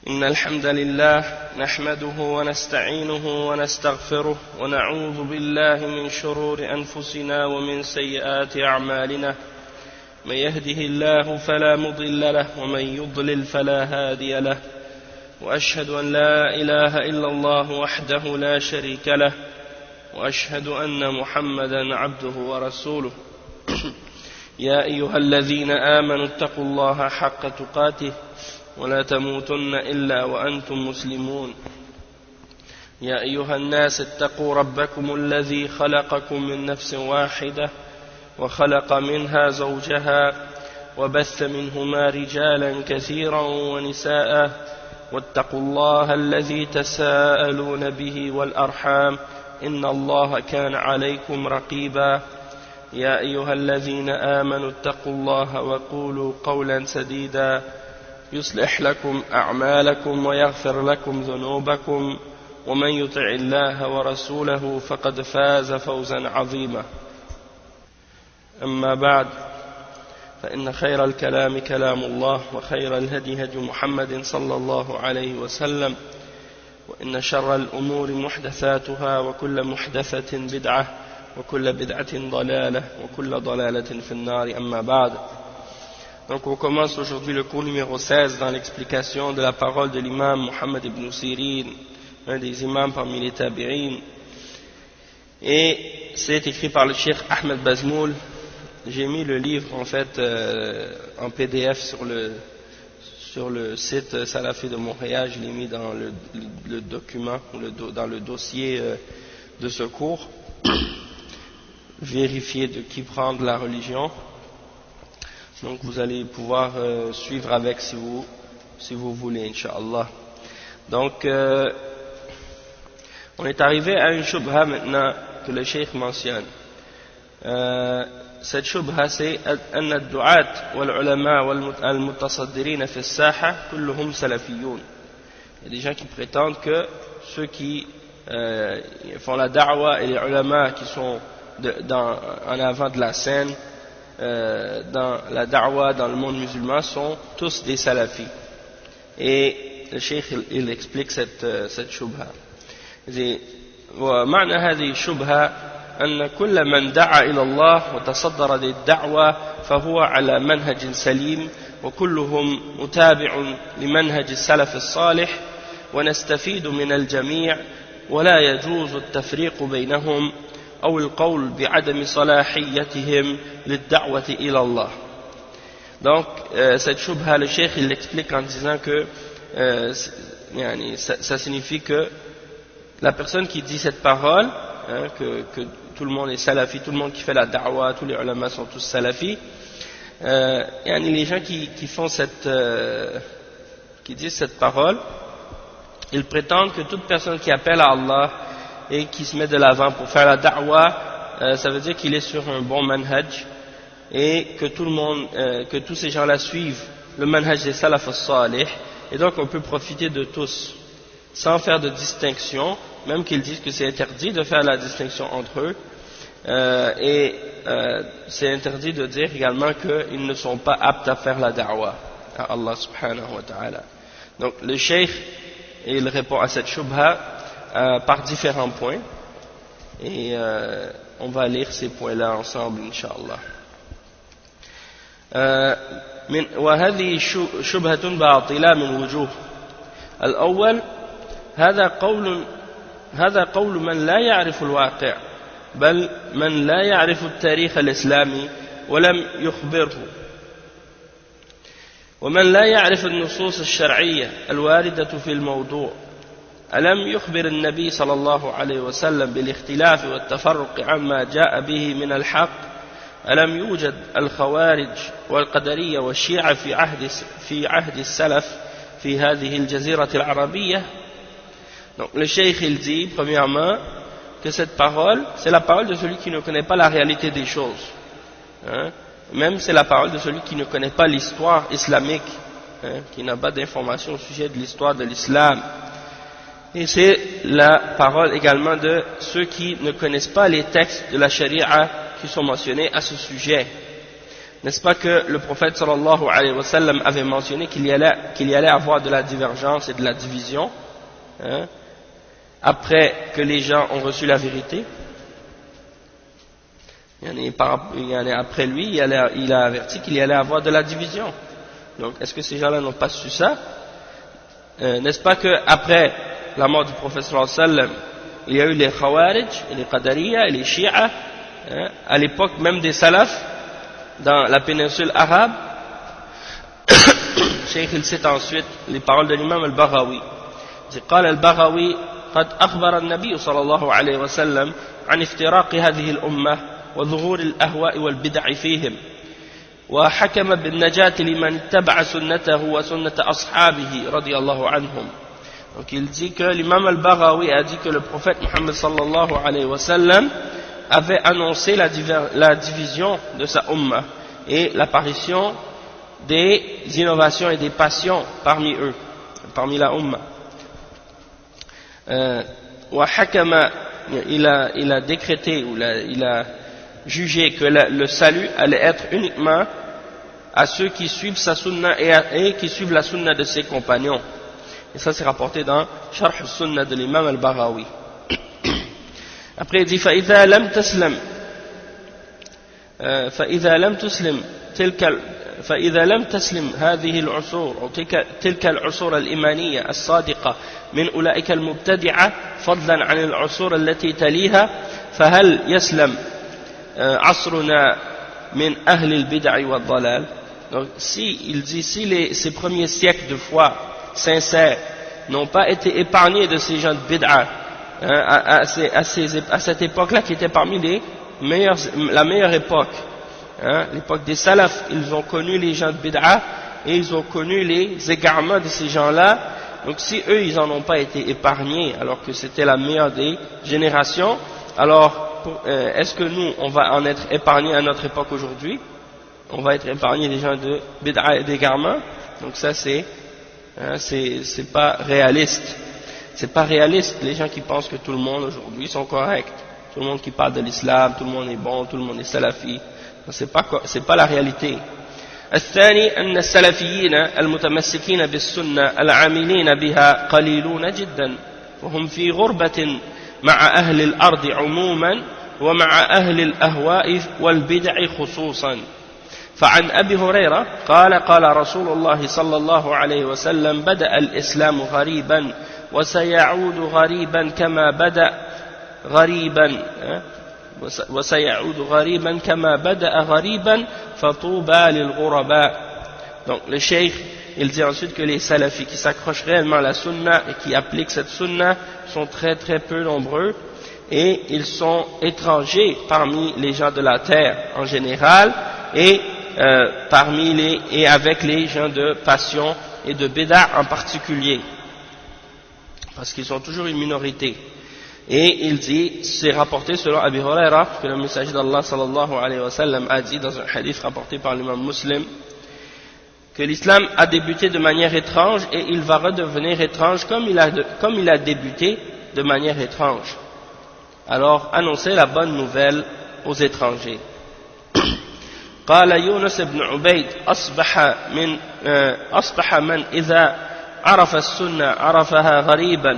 إن الحمد لله نحمده ونستعينه ونستغفره ونعوذ بالله من شرور أنفسنا ومن سيئات أعمالنا من يهده الله فلا مضل له ومن يضلل فلا هادي له وأشهد أن لا إله إلا الله وحده لا شريك له وأشهد أن محمدا عبده ورسوله يا أيها الذين آمنوا اتقوا الله حق تقاته ولا تموتن إلا وأنتم مسلمون يا أيها الناس اتقوا ربكم الذي خلقكم من نفس واحدة وخلق منها زوجها وبث منهما رجالا كثيرا ونساء واتقوا الله الذي تساءلون به والأرحام إن الله كان عليكم رقيبا يا أيها الذين آمنوا اتقوا الله وقولوا قولا سديدا يصلح لكم أعمالكم ويغفر لكم ذنوبكم ومن يطع الله ورسوله فقد فاز فوزا عظيما أما بعد فإن خير الكلام كلام الله وخير الهدي هدي محمد صلى الله عليه وسلم وإن شر الأمور محدثاتها وكل محدثة بدعة وكل بدعة ضلالة وكل ضلالة في النار أما بعد. Donc on commence aujourd'hui le cours numéro 16 dans l'explication de la parole de l'imam Muhammad ibn Sirin, un des imams parmi les tabi'in. Et c'est écrit par le cheikh Ahmed Bazmoul. J'ai mis le livre en fait en PDF sur le site Salafi de Montréal. Je l'ai mis dans le document, dans le dossier de ce cours. Vérifier de qui prendre la religion. Donc vous allez pouvoir suivre avec si vous voulez, Inch'Allah. Donc on est arrivé à une shubha maintenant que le cheikh mentionne. Cette shubha c'est أن الدعاة والعلماء والمتصدرين في الساحة كلهم سلفيون. Il y a des gens qui prétendent que ceux qui font la da'wa et les ulama qui sont en avant de la scène dans la da'wa dans le monde musulman sont tous des salafis. Et le cheikh il explique cette shubha. ومعنى هذه الشبهة أن كل من دعا إلى الله وتصدر للدعوة فهو على منهج سليم وكلهم متابع لمنهج السلف الصالح ونستفيد من الجميع ولا يجوز التفريق بينهم أو القول بعدم صلاحيتهم للدعوة إلى الله. Donc cette shubha le cheikh il l'explique en disant que ça signifie que la personne qui dit cette parole que tout le monde est salafi, tout le monde qui fait la da'wa, tous les ulama sont tous salafis, les gens qui font qui disent cette parole, ils prétendent que toute personne qui appelle à Allah et qui se met de l'avant pour faire la da'wa, ça veut dire qu'il est sur un bon manhaj et que tout le monde, que tous ces gens-là suivent le manhaj des salaf as-salih, et donc on peut profiter de tous sans faire de distinction, même qu'ils disent que c'est interdit de faire la distinction entre eux, et c'est interdit de dire également qu'ils ne sont pas aptes à faire la da'wa à Allah subhanahu wa ta'ala. Donc le cheikh il répond à cette shubha par différents points, et on va lire ces points-là ensemble incha'Allah. وهذه شبهة باطلة من وجوه. الأول هذا قول من لا يعرف الواقع بل من لا يعرف التاريخ الإسلامي ولم يخبره ومن لا يعرف النصوص الشرعية الواردة في الموضوع. ألم يخبر النبي صلى الله عليه وسلم بالاختلاف والتفرق عما جاء به من الحق؟ ألم يوجد الخوارج والقدرية والشيعة في عهد السلف في هذه الجزيرة العربية؟ Donc le cheikh il dit premièrement que cette parole c'est la parole de celui qui ne connaît pas la réalité des choses, même c'est la parole de celui qui ne connaît pas l'histoire islamique, qui n'a pas d'informations au sujet de l'histoire de l'islam, et c'est la parole également de ceux qui ne connaissent pas les textes de la charia qui sont mentionnés à ce sujet. N'est-ce pas que le prophète sallallahu alayhi wa sallam avait mentionné qu'il y allait avoir de la divergence et de la division, hein, après que les gens ont reçu la vérité. Après lui, il a averti qu'il y allait avoir de la division. Donc, est-ce que ces gens-là n'ont pas su ça? N'est-ce pas qu'après la mort du prophète sallallahu alayhi wa sallam, il y a eu les Khawarij, et les Qadariya, et les Shia, hein, à l'époque même des Salafs, dans la péninsule arabe. Cheikh il cite ensuite les paroles de l'imam al-Baghawi. Il dit, قال البغوي قد أخبر النبي صلى الله عليه وسلم عن افتراق هذه الأمة وظهور الأهواء والبدع فيهم وحكم بالنجاة لمن اتبع سنته وسنة أصحابه رضي الله عنهم. Donc il dit que l'imam al-Baghawi a dit que le prophète Muhammad sallallahu alayhi wa sallam avait annoncé la division de sa umma et l'apparition des innovations et des passions parmi eux, parmi la umma. Il a décrété ou il a jugé que le salut allait être uniquement à ceux qui suivent sa sunna et qui suivent la sunna de ses compagnons. Et ça c'est rapporté dans Sharh al-Sunnah de l'imam al-Baghawi. Après il dit فإذا لم تسلم هذه العصور أو تلك العصور الإيمانية الصادقة من أولئك المبتدعة فضلا عن العصور التي تليها فهل يسلم عصرنا من أهل البدع والضلال. Donc il dit si ces premiers siècles de foi sincères n'ont pas été épargnés de ces gens de bid'a, à cette époque-là qui était parmi la meilleure époque, hein, l'époque des salafs, ils ont connu les gens de bid'a et ils ont connu les égarements de ces gens-là. Donc si eux ils en ont pas été épargnés alors que c'était la meilleure des générations, alors est-ce que nous on va en être épargnés à notre époque aujourd'hui? On va être épargnés des gens de bid'a et d'égarements? Donc ça c'est pas réaliste. C'est pas réaliste les gens qui pensent que tout le monde aujourd'hui sont corrects, tout le monde qui parle de l'islam, tout le monde est bon, tout le monde est salafi. C'est pas la réalité. الثاني أن السلفيين المتمسكين بالسنة العاملين بها قليلون جدا وهم في غربة مع أهل الأرض عموما ومع أهل الأهواء والبدع خصوصا. فعن أبي هريرة قال قال رسول الله صلى الله عليه وسلم بدأ الإسلام غريبا وسيعود غريبا كما بدأ غريبا وسيعود غريبا كما بدأ غريبا فطوبى للغرباء. Donc le cheikh il dit ensuite que les salafis qui s'accrochent réellement à la sunna et qui appliquent cette sunna sont très très peu nombreux et ils sont étrangers parmi les gens de la terre en général et avec les gens de passion et de bid'a en particulier, parce qu'ils sont toujours une minorité. Et il dit, c'est rapporté selon Abi Huraira que le messager d'Allah sallallahu alayhi wa sallam a dit dans un hadith rapporté par l'imam Muslim que l'islam a débuté de manière étrange et il va redevenir étrange comme il a débuté de manière étrange. Alors annoncez la bonne nouvelle aux étrangers. قال يونس بن عبيد أصبح من إذا عرف السنة عرفها غريبا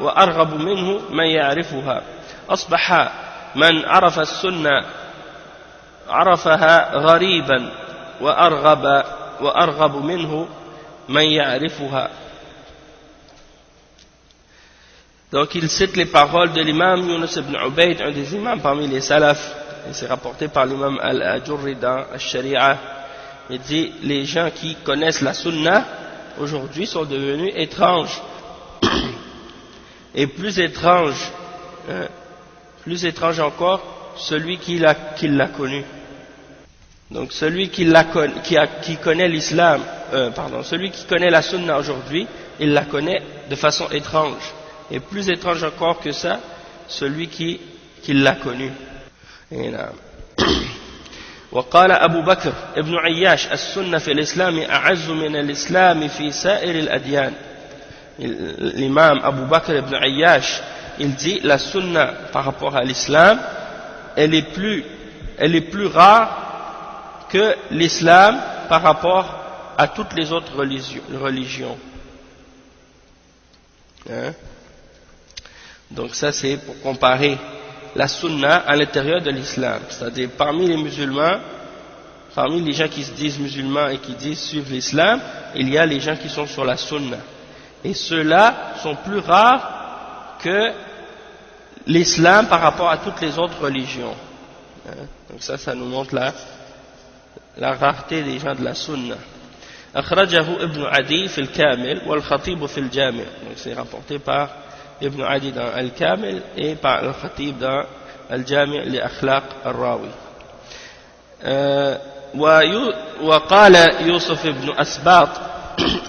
وأرغب منه من يعرفها. أصبح من عرف السنة عرفها غريبا وأرغب منه من يعرفها. Donc il cite les paroles de l'imam Yunus ibn Ubayd, un des imams parmi les salafs, et c'est rapporté par l'imam al-Ajurri dans al-Sharia. Il dit, les gens qui connaissent la sunna aujourd'hui sont devenus étranges et plus étrange encore celui qui l'a connu. Donc celui qui connaît l'islam, celui qui connaît la sunna aujourd'hui, il la connaît de façon étrange, et plus étrange encore que ça, celui qui l'a connu. وقال أبو بكر ابن عياش السنة في الإسلام أعز من الإسلام في سائر الأديان. L'imam Abu Bakr ibn Ayyash, il dit la sunna par rapport à l'islam, elle est plus elle est plus rare que l'islam par rapport à toutes les autres religions. Hein? Donc ça c'est pour comparer la sunna à l'intérieur de l'islam, c'est-à-dire parmi les musulmans, parmi les gens qui se disent musulmans et qui disent suivre l'islam, il y a les gens qui sont sur la sunna. Et ceux-là sont plus rares que l'islam par rapport à toutes les autres religions. Donc ça nous montre la rareté des gens de la sunna. أخرجه ابن عدي في الكامل والخطيب في الجامع. Donc c'est rapporté par Ibn Adi dans Al-Kamil et par Al-Khatib dans Al-Jami' لأخلاق الراوي. وقال يوسف بن أسباط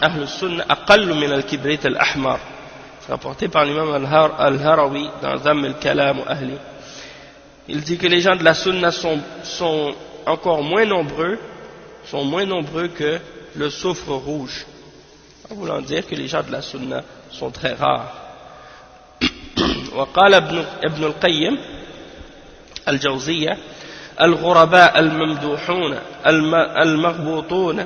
أهل السنة أقل من الكبريت الأحمر. Rapporté par l'imam Al-Harawi dans Dhamm al-Kalam wa Ahli. Il dit que les gens de la sunna sont encore moins nombreux que le soufre rouge, en voulant dire que les gens de la sunna sont très rares. وقال ابن القيم الجوزية الغرباء الممدوحون المغبوطون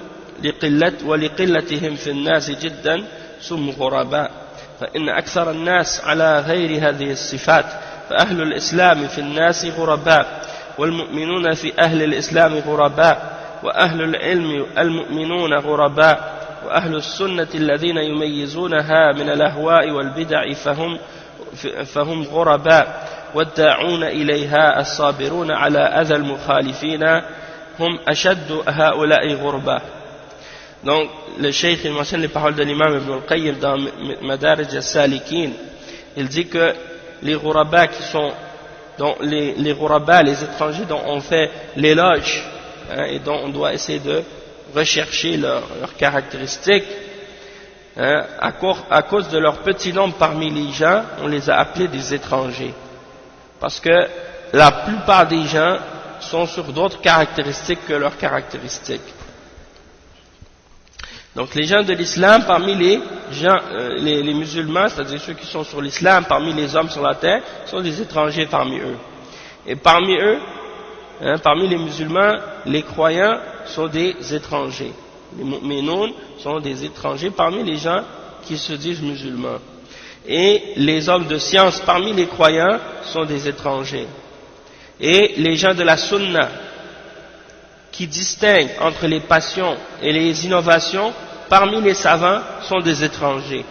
ولقلتهم في الناس جدا سموا غرباء فإن أكثر الناس على غير هذه الصفات فأهل الإسلام في الناس غرباء والمؤمنون في أهل الإسلام غرباء وأهل العلم المؤمنون غرباء وأهل السنة الذين يميزونها من الأهواء والبدع فهم غرباء والداعون إليها الصابرون على أذى المخالفين هم أشد هؤلاء غرباء. Donc le cheikh il mentionne les paroles de l'imam Ibn al-Qayyim dans Madarij al-Salikin. Il dit que les ghuraba qui sont les ghuraba, les étrangers dont on fait l'éloge, et dont on doit essayer de rechercher leurs caractéristiques, à cause de leur petit nombre parmi les gens, on les a appelés des étrangers. Parce que la plupart des gens sont sur d'autres caractéristiques que leurs caractéristiques. Donc les gens de l'islam, parmi les musulmans, c'est-à-dire ceux qui sont sur l'islam, parmi les hommes sur la terre, sont des étrangers parmi eux. Et parmi eux, parmi les musulmans, les croyants sont des étrangers. Les mu'minoun sont des étrangers parmi les gens qui se disent musulmans. Et les hommes de science parmi les croyants sont des étrangers. Et les gens de la sunna qui distinguent entre les passions et les innovations parmi les savants sont des étrangers.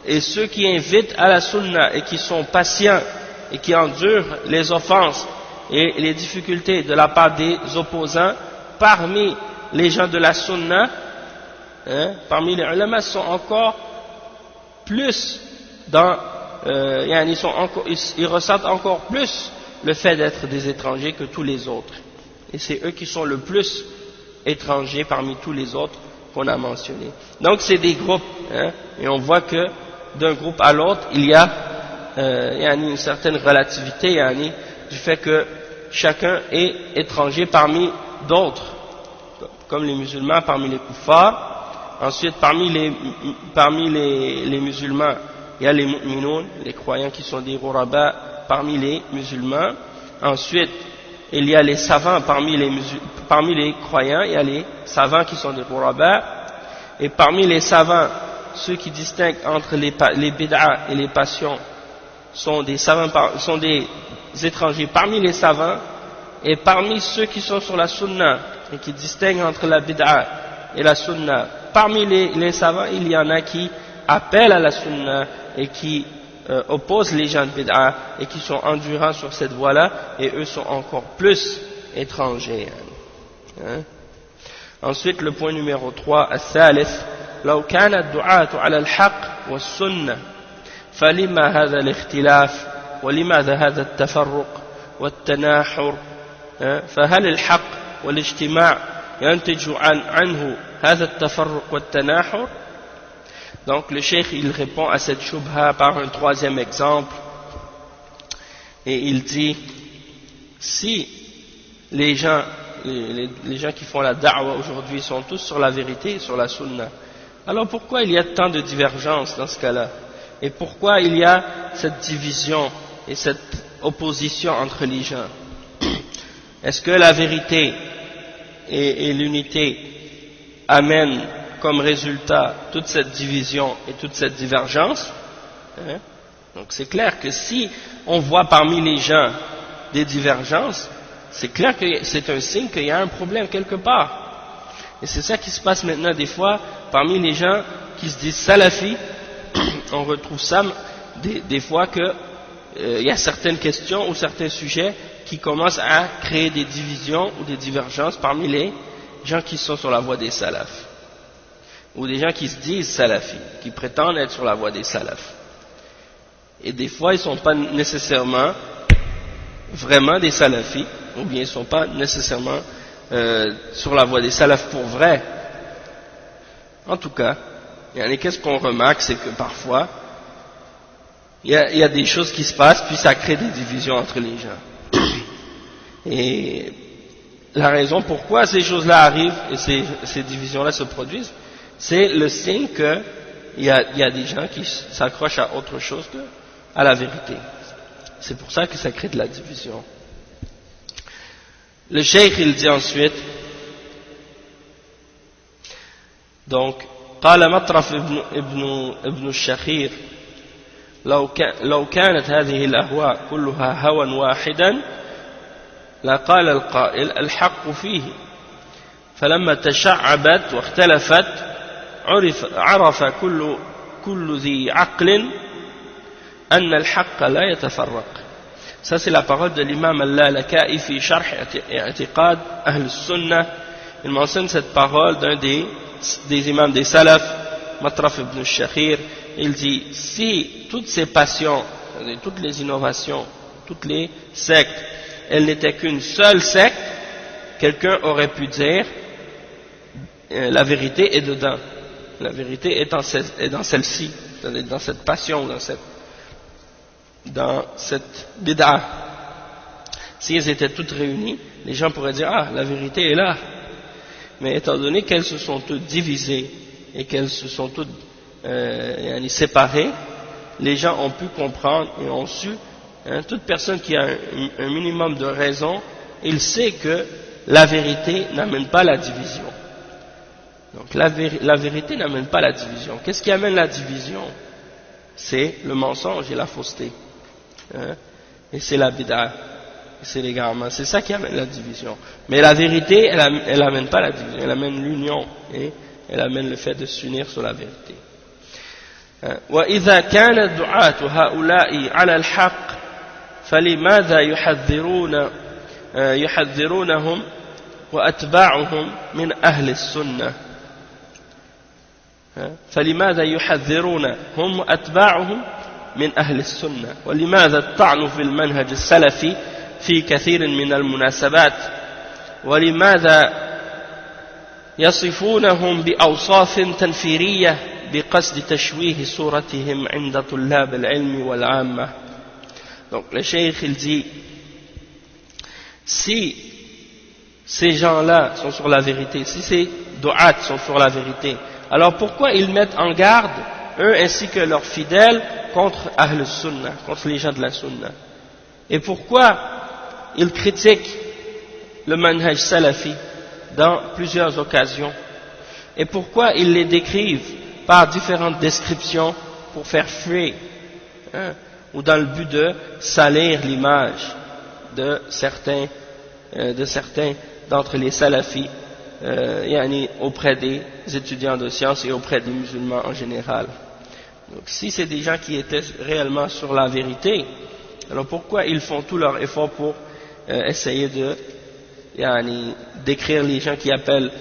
Et ceux qui invitent à la sunna et qui sont patients et qui endurent les offenses et les difficultés de la part des opposants parmi les gens de la sunna, parmi les ulama, sont encore plus ils ressentent encore plus le fait d'être des étrangers que tous les autres. Et c'est eux qui sont le plus étrangers parmi tous les autres qu'on a mentionnés. Donc c'est des groupes, et on voit que d'un groupe à l'autre, il y a une certaine relativité du fait que chacun est étranger parmi d'autres, comme les musulmans parmi les kuffars. Ensuite, parmi les musulmans, il y a les mu'minoun, les croyants qui sont des ghuraba parmi les musulmans. Ensuite, il y a les savants parmi les croyants, il y a les savants qui sont des ghuraba. Et parmi les savants, ceux qui distinguent entre les bid'a et les passions sont des étrangers parmi les savants. Et parmi ceux qui sont sur la sunna et qui distinguent entre la bid'a et la sunna, parmi les savants, il y en a qui appellent à la sunna et qui opposent les gens de bid'a et qui sont endurants sur cette voie-là, et eux sont encore plus étrangers. Ensuite, le point numéro 3, الثالث لو كان الدعاة على الحق والسنة فلما هذا الاختلاف ولماذا هذا التفرق والتناحر فهل الحق والاجتماع ينتج عنه هذا التفرق والتناحر. Donc le cheikh il répond à cette shubha par un troisième exemple, et il dit si les gens qui font la da'wa aujourd'hui sont tous sur la vérité, sur la sunna, alors pourquoi il y a tant de divergences dans ce cas-là, et pourquoi il y a cette division et cette opposition entre les gens. est-ce que la vérité et l'unité amènent comme résultat toute cette division et toute cette divergence? Hein? Donc c'est clair que si on voit parmi les gens des divergences, c'est clair que c'est un signe qu'il y a un problème quelque part. Et c'est ça qui se passe maintenant des fois parmi les gens qui se disent salafis. On retrouve ça des fois que il y a certaines questions ou certains sujets qui commencent à créer des divisions ou des divergences parmi les gens qui sont sur la voie des salafs, ou des gens qui se disent salafis, qui prétendent être sur la voie des salafs. Et des fois ils ne sont pas nécessairement vraiment des salafis, ou bien ils ne sont pas nécessairement sur la voie des salafs pour vrai. En tout cas, qu'est-ce qu'on remarque, c'est que parfois il y a des choses qui se passent, puis ça crée des divisions entre les gens. Et la raison pourquoi ces choses-là arrivent et ces divisions-là se produisent, c'est le signe qu'il y a des gens qui s'accrochent à autre chose qu'à la vérité. C'est pour ça que ça crée de la division. Le cheikh il dit ensuite, donc, قال مطرف ابن الشخير لو كانت هذه الأهواء كلها هوى واحدا لقال القائل الحق فيه فلما تشعبت واختلفت عرف كل ذي عقل أن الحق لا يتفرق. Ça c'est la parole de l'imam al-Lalaka'i fi sharh i'tiqad ahl sunnah. Il mentionne cette parole d'un des imams des salafs, Matraf ibn al-Shakhir. Il dit, si toutes ces passions, toutes les innovations, toutes les sectes, elles n'étaient qu'une seule secte, quelqu'un aurait pu dire la vérité est dedans, la vérité est dans celle-ci, dans cette passion, dans cette bid'a. Si elles étaient toutes réunies, les gens pourraient dire ah, la vérité est là. Mais étant donné qu'elles se sont toutes divisées et qu'elles se sont toutes séparées, les gens ont pu comprendre et ont su, toute personne qui a un minimum de raison, il sait que la vérité n'amène pas la division. Donc la vérité n'amène pas la division. Qu'est-ce qui amène la division? C'est le mensonge et la fausseté. Et c'est la bid'a, c'est l'égarement. C'est ça qui amène la division. Mais la vérité, elle amène pas la division, elle amène l'union et elle amène le fait de s'unir sur la vérité. وإذا كان الدعاة هؤلاء على الحق فلماذا يحذرونهم وأتباعهم من أهل السنة؟ فلماذا يحذرونهم وأتباعهم من أهل السنة؟ ولماذا الطعن في المنهج السلفي في كثير من المناسبات؟ ولماذا يصفونهم بأوصاف تنفيرية بقصد تشويه صورتهم عند طلاب العلم والعامة؟ Donc le cheikh il dit, si ces gens-là sont sur la vérité, si ces du'at sont sur la vérité, alors pourquoi ils mettent en garde, eux ainsi que leurs fidèles, contre Ahl Sunnah, contre les gens de la Sunnah? Et pourquoi ils critiquent le manhaj salafi dans plusieurs occasions? Et pourquoi ils les décrivent par différentes descriptions pour faire fuir, ou dans le but de salir l'image de certains d'entre les salafis, auprès des étudiants de sciences et auprès des musulmans en général. Donc si c'est des gens qui étaient réellement sur la vérité, alors pourquoi ils font tout leur effort pour essayer de décrire les gens qui appellent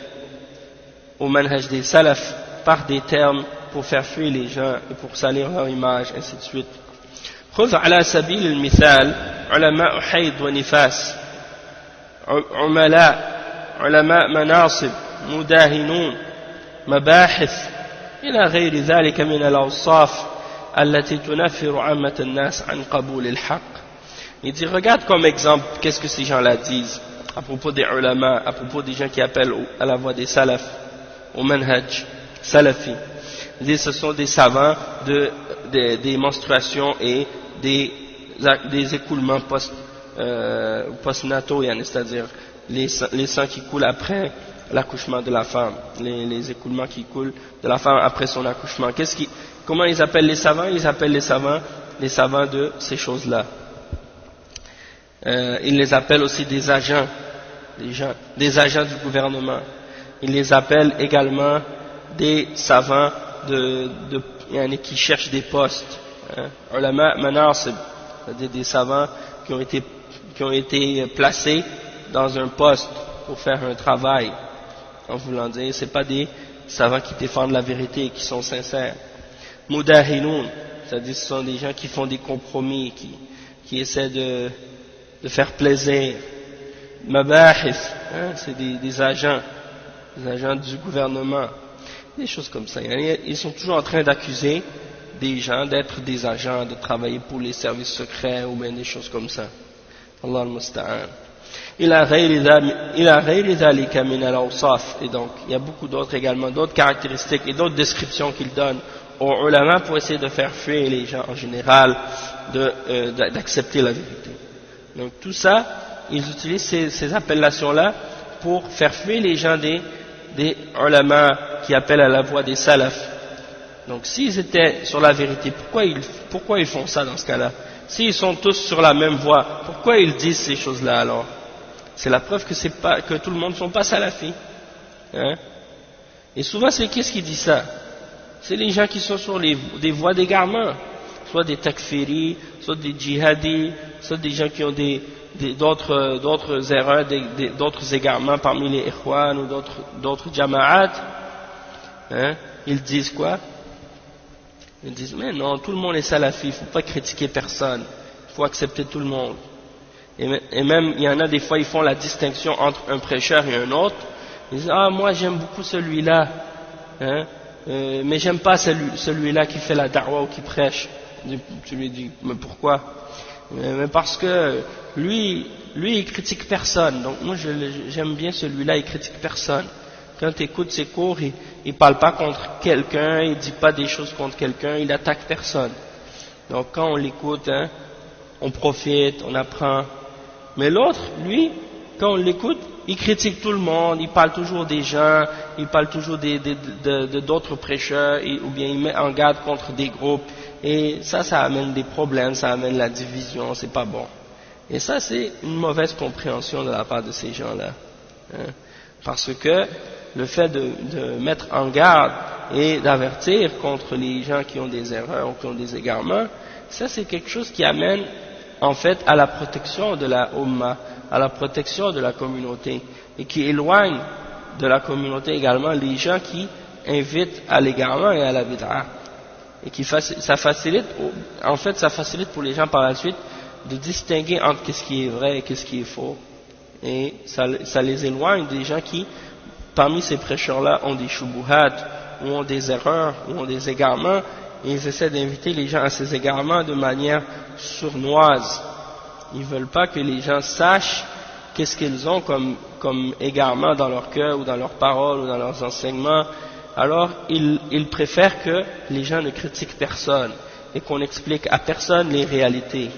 au manhaj des salafs par des termes pour faire fuir les gens et pour salir leur image, ainsi de suite. خذ على سبيل المثال علماء حيض ونفاس، علماء مناصب، مداهنون، مباحث إلى غير ذلك من الأوصاف التي تنفر عامة الناس عن قبول الحق. Il dit, regarde comme exemple, qu'est-ce que ces gens-là disent à propos des ulama, à propos des gens qui appellent à la voie des salafs, au manhaj salafi. Il dit, ce sont des savants des menstruations et des écoulements postnataux, c'est-à-dire les sangs qui coulent après l'accouchement de la femme, les écoulements qui coulent de la femme après son accouchement. Comment ils appellent les savants? Ils appellent les savants de ces choses-là. Ils les appellent aussi des agents du gouvernement. Ils les appellent également des savants qui cherchent des postes. Ulama manasib, c'est-à-dire des savants qui ont été placés dans un poste pour faire un travail. En voulant dire, c'est pas des savants qui défendent la vérité et qui sont sincères. Mudahinoun, c'est-à-dire ce sont des gens qui font des compromis, qui essaient de faire plaisir. Mabahis, c'est des agents du gouvernement, des choses comme ça. Ils sont toujours en train d'accuser des gens d'être des agents, de travailler pour les services secrets ou bien des choses comme ça. Allah al-Musta'an. Et donc, il y a beaucoup d'autres également, d'autres caractéristiques et d'autres descriptions qu'il donne aux ulama pour essayer de faire fuir les gens en général d'accepter la vérité. Donc tout ça, ils utilisent ces appellations-là pour faire fuir les gens des ulama qui appellent à la voie des salafs. Donc s'ils étaient sur la vérité, pourquoi ils font ça dans ce cas-là? S'ils sont tous sur la même voie, pourquoi ils disent ces choses-là alors? C'est la preuve que tout le monde ne sont pas salafis. Et souvent, c'est qu'est-ce qui dit ça? C'est les gens qui sont sur des voies d'égarement, soit des takfiris, soit des djihadis, soit des gens qui ont d'autres erreurs, d'autres égarements parmi les ikhwan ou d'autres jama'at. Ils disent quoi? Ils disent, mais non, tout le monde est salafi, il ne faut pas critiquer personne, il faut accepter tout le monde. Et même, il y en a des fois, ils font la distinction entre un prêcheur et un autre. Ils disent, ah, moi j'aime beaucoup celui-là, mais j'aime pas celui-là qui fait la da'wa ou qui prêche. Tu lui dis, mais pourquoi? Mais parce que lui il critique personne, donc moi j'aime bien celui-là, il critique personne. Quand tu écoutes ses cours, il parle pas contre quelqu'un, il dit pas des choses contre quelqu'un, il attaque personne. Donc quand on l'écoute, on profite, on apprend. Mais l'autre, lui, quand on l'écoute, il critique tout le monde, il parle toujours des gens, il parle toujours d'autres prêcheurs, ou bien il met en garde contre des groupes. Et ça amène des problèmes, ça amène la division, c'est pas bon. Et ça, c'est une mauvaise compréhension de la part de ces gens-là. Parce que le fait de mettre en garde et d'avertir contre les gens qui ont des erreurs ou qui ont des égarements, ça c'est quelque chose qui amène en fait à la protection de la Ummah, à la protection de la communauté, et qui éloigne de la communauté également les gens qui invitent à l'égarement et à la bid'a. Et ça facilite pour les gens par la suite de distinguer entre qu'est-ce qui est vrai et qu'est-ce qui est faux. Et ça les éloigne des gens qui, parmi ces prêcheurs-là, ont des shubuhat, ou ont des erreurs, ou ont des égarements, et ils essaient d'inviter les gens à ces égarements de manière sournoise. Ils veulent pas que les gens sachent qu'est-ce qu'ils ont comme égarement dans leur cœur, ou dans leurs paroles, ou dans leurs enseignements. Alors, ils préfèrent que les gens ne critiquent personne, et qu'on n'explique à personne les réalités.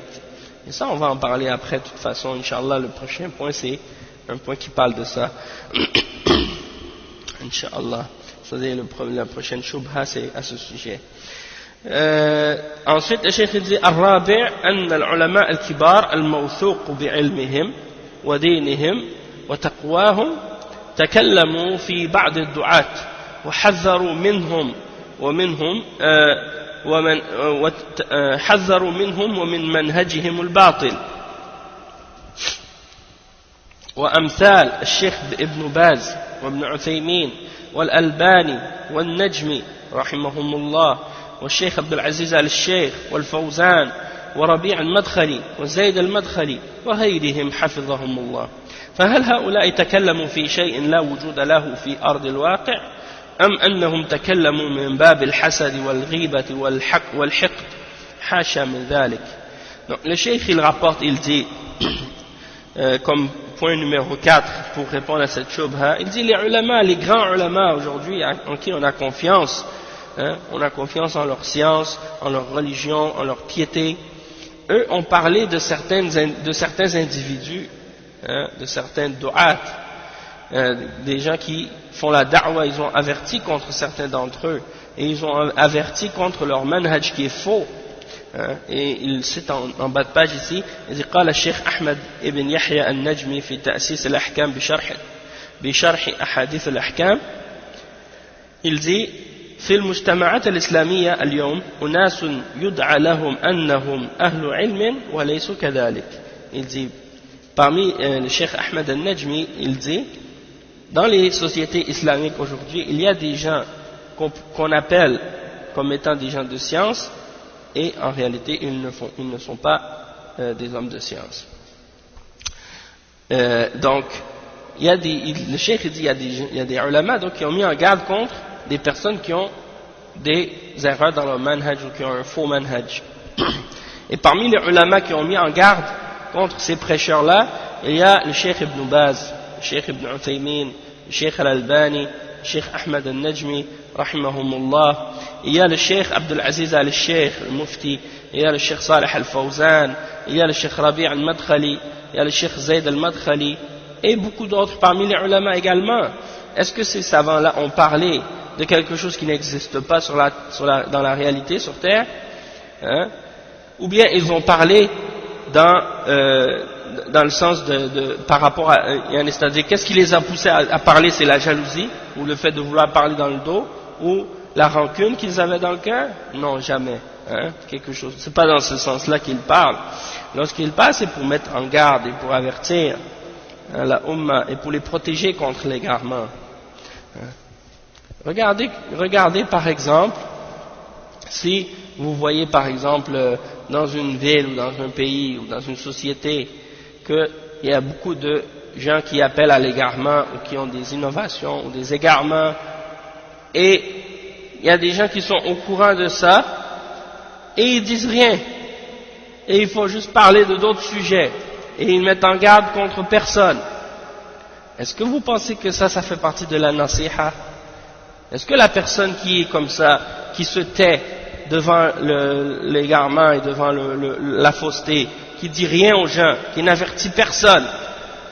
Et ça, on va en parler après, de toute façon, Inch'Allah, le prochain point, c'est un point qui parle de ça. Inch'Allah. C'est-à-dire, la prochaine shubha, c'est à ce sujet. Ensuite, le cheikh dit, الرابع أن العلماء الكبار الموثوق بعلمهم ودينهم وتقواهم تكلموا في بعض الدعاة وحذروا منهم ومن منهجهم الباطل وأمثال الشيخ ابن باز وابن عثيمين والألباني والنجمي رحمهم الله والشيخ عبد العزيز آل الشيخ والفوزان وربيع المدخلي وزيد المدخلي وغيرهم حفظهم الله. فهل هؤلاء تكلموا في شيء لا وجود له في أرض الواقع أم أنهم تكلموا من باب الحسد والغيبة والحقد حاشا من ذلك. Donc, le cheikh il rapporte, il dit comme point numéro 4 pour répondre à cette shubha, il dit les ulama, les grands ulama aujourd'hui en qui on a confiance, on a confiance en leur science, en leur religion, en leur piété, eux ont parlé de certains individus, hein, de certains du'at, des gens qui font la da'wa, ils ont averti contre certains d'entre eux, et ils ont averti contre leur manhaj qui est faux. Et il cite en bas de page ici, il dit قال الشيخ أحمد ابن يحيى النجمي في تأسيس الأحكام بشرح أحاديث الأحكام. Il dit في المجتمعات الإسلامية اليوم أناس يدعى لهم أنهم أهل علم وليسوا كذلك. Il dit parmi le Cheikh Ahmed al-Najmi, il dit dans les sociétés islamiques aujourd'hui, il y a des gens qu'on appelle comme étant des gens de science, et en réalité ils ne sont pas des hommes de science. Donc le cheikh dit il y a des ulama donc qui ont mis en garde contre des personnes qui ont des erreurs dans leur manhaj ou qui ont un faux manhaj. Et parmi les ulama qui ont mis en garde contre ces prêcheurs là, il y a le cheikh Ibn Baz, le cheikh Ibn Uthaymin, le cheikh Al-Albani, le cheikh Ahmed al-Najmi rahimahumullah. Il y a le cheikh Abdul Aziz al-Sheikh, le mufti, il y a le cheikh Salih al-Fawzan, il y a le cheikh Rabi' al-Madkhali, il y a le cheikh Zayd al-Madkhali, et beaucoup d'autres parmi les ulama également. Est-ce que ces savants-là ont parlé de quelque chose qui n'existe pas dans la réalité sur Terre, hein? Ou bien ils ont parlé dans le sens par rapport à, c'est-à-dire qu'est-ce qui les a poussés à parler, c'est la jalousie, ou le fait de vouloir parler dans le dos, ou la rancune qu'ils avaient dans le cœur? Non, jamais. Hein, quelque chose. C'est pas dans ce sens-là qu'ils parlent. Lorsqu'ils parlent, c'est pour mettre en garde et pour avertir, hein, la Ummah, et pour les protéger contre l'égarement. Hein. Regardez par exemple, si vous voyez par exemple dans une ville ou dans un pays ou dans une société qu'il y a beaucoup de gens qui appellent à l'égarement ou qui ont des innovations ou des égarements, et il y a des gens qui sont au courant de ça et ils disent rien, et il faut juste parler de d'autres sujets et ils mettent en garde contre personne. Est-ce que vous pensez que ça fait partie de la nasiha? Est-ce que la personne qui est comme ça, qui se tait devant l'égarement et devant la fausseté, qui dit rien aux gens, qui n'avertit personne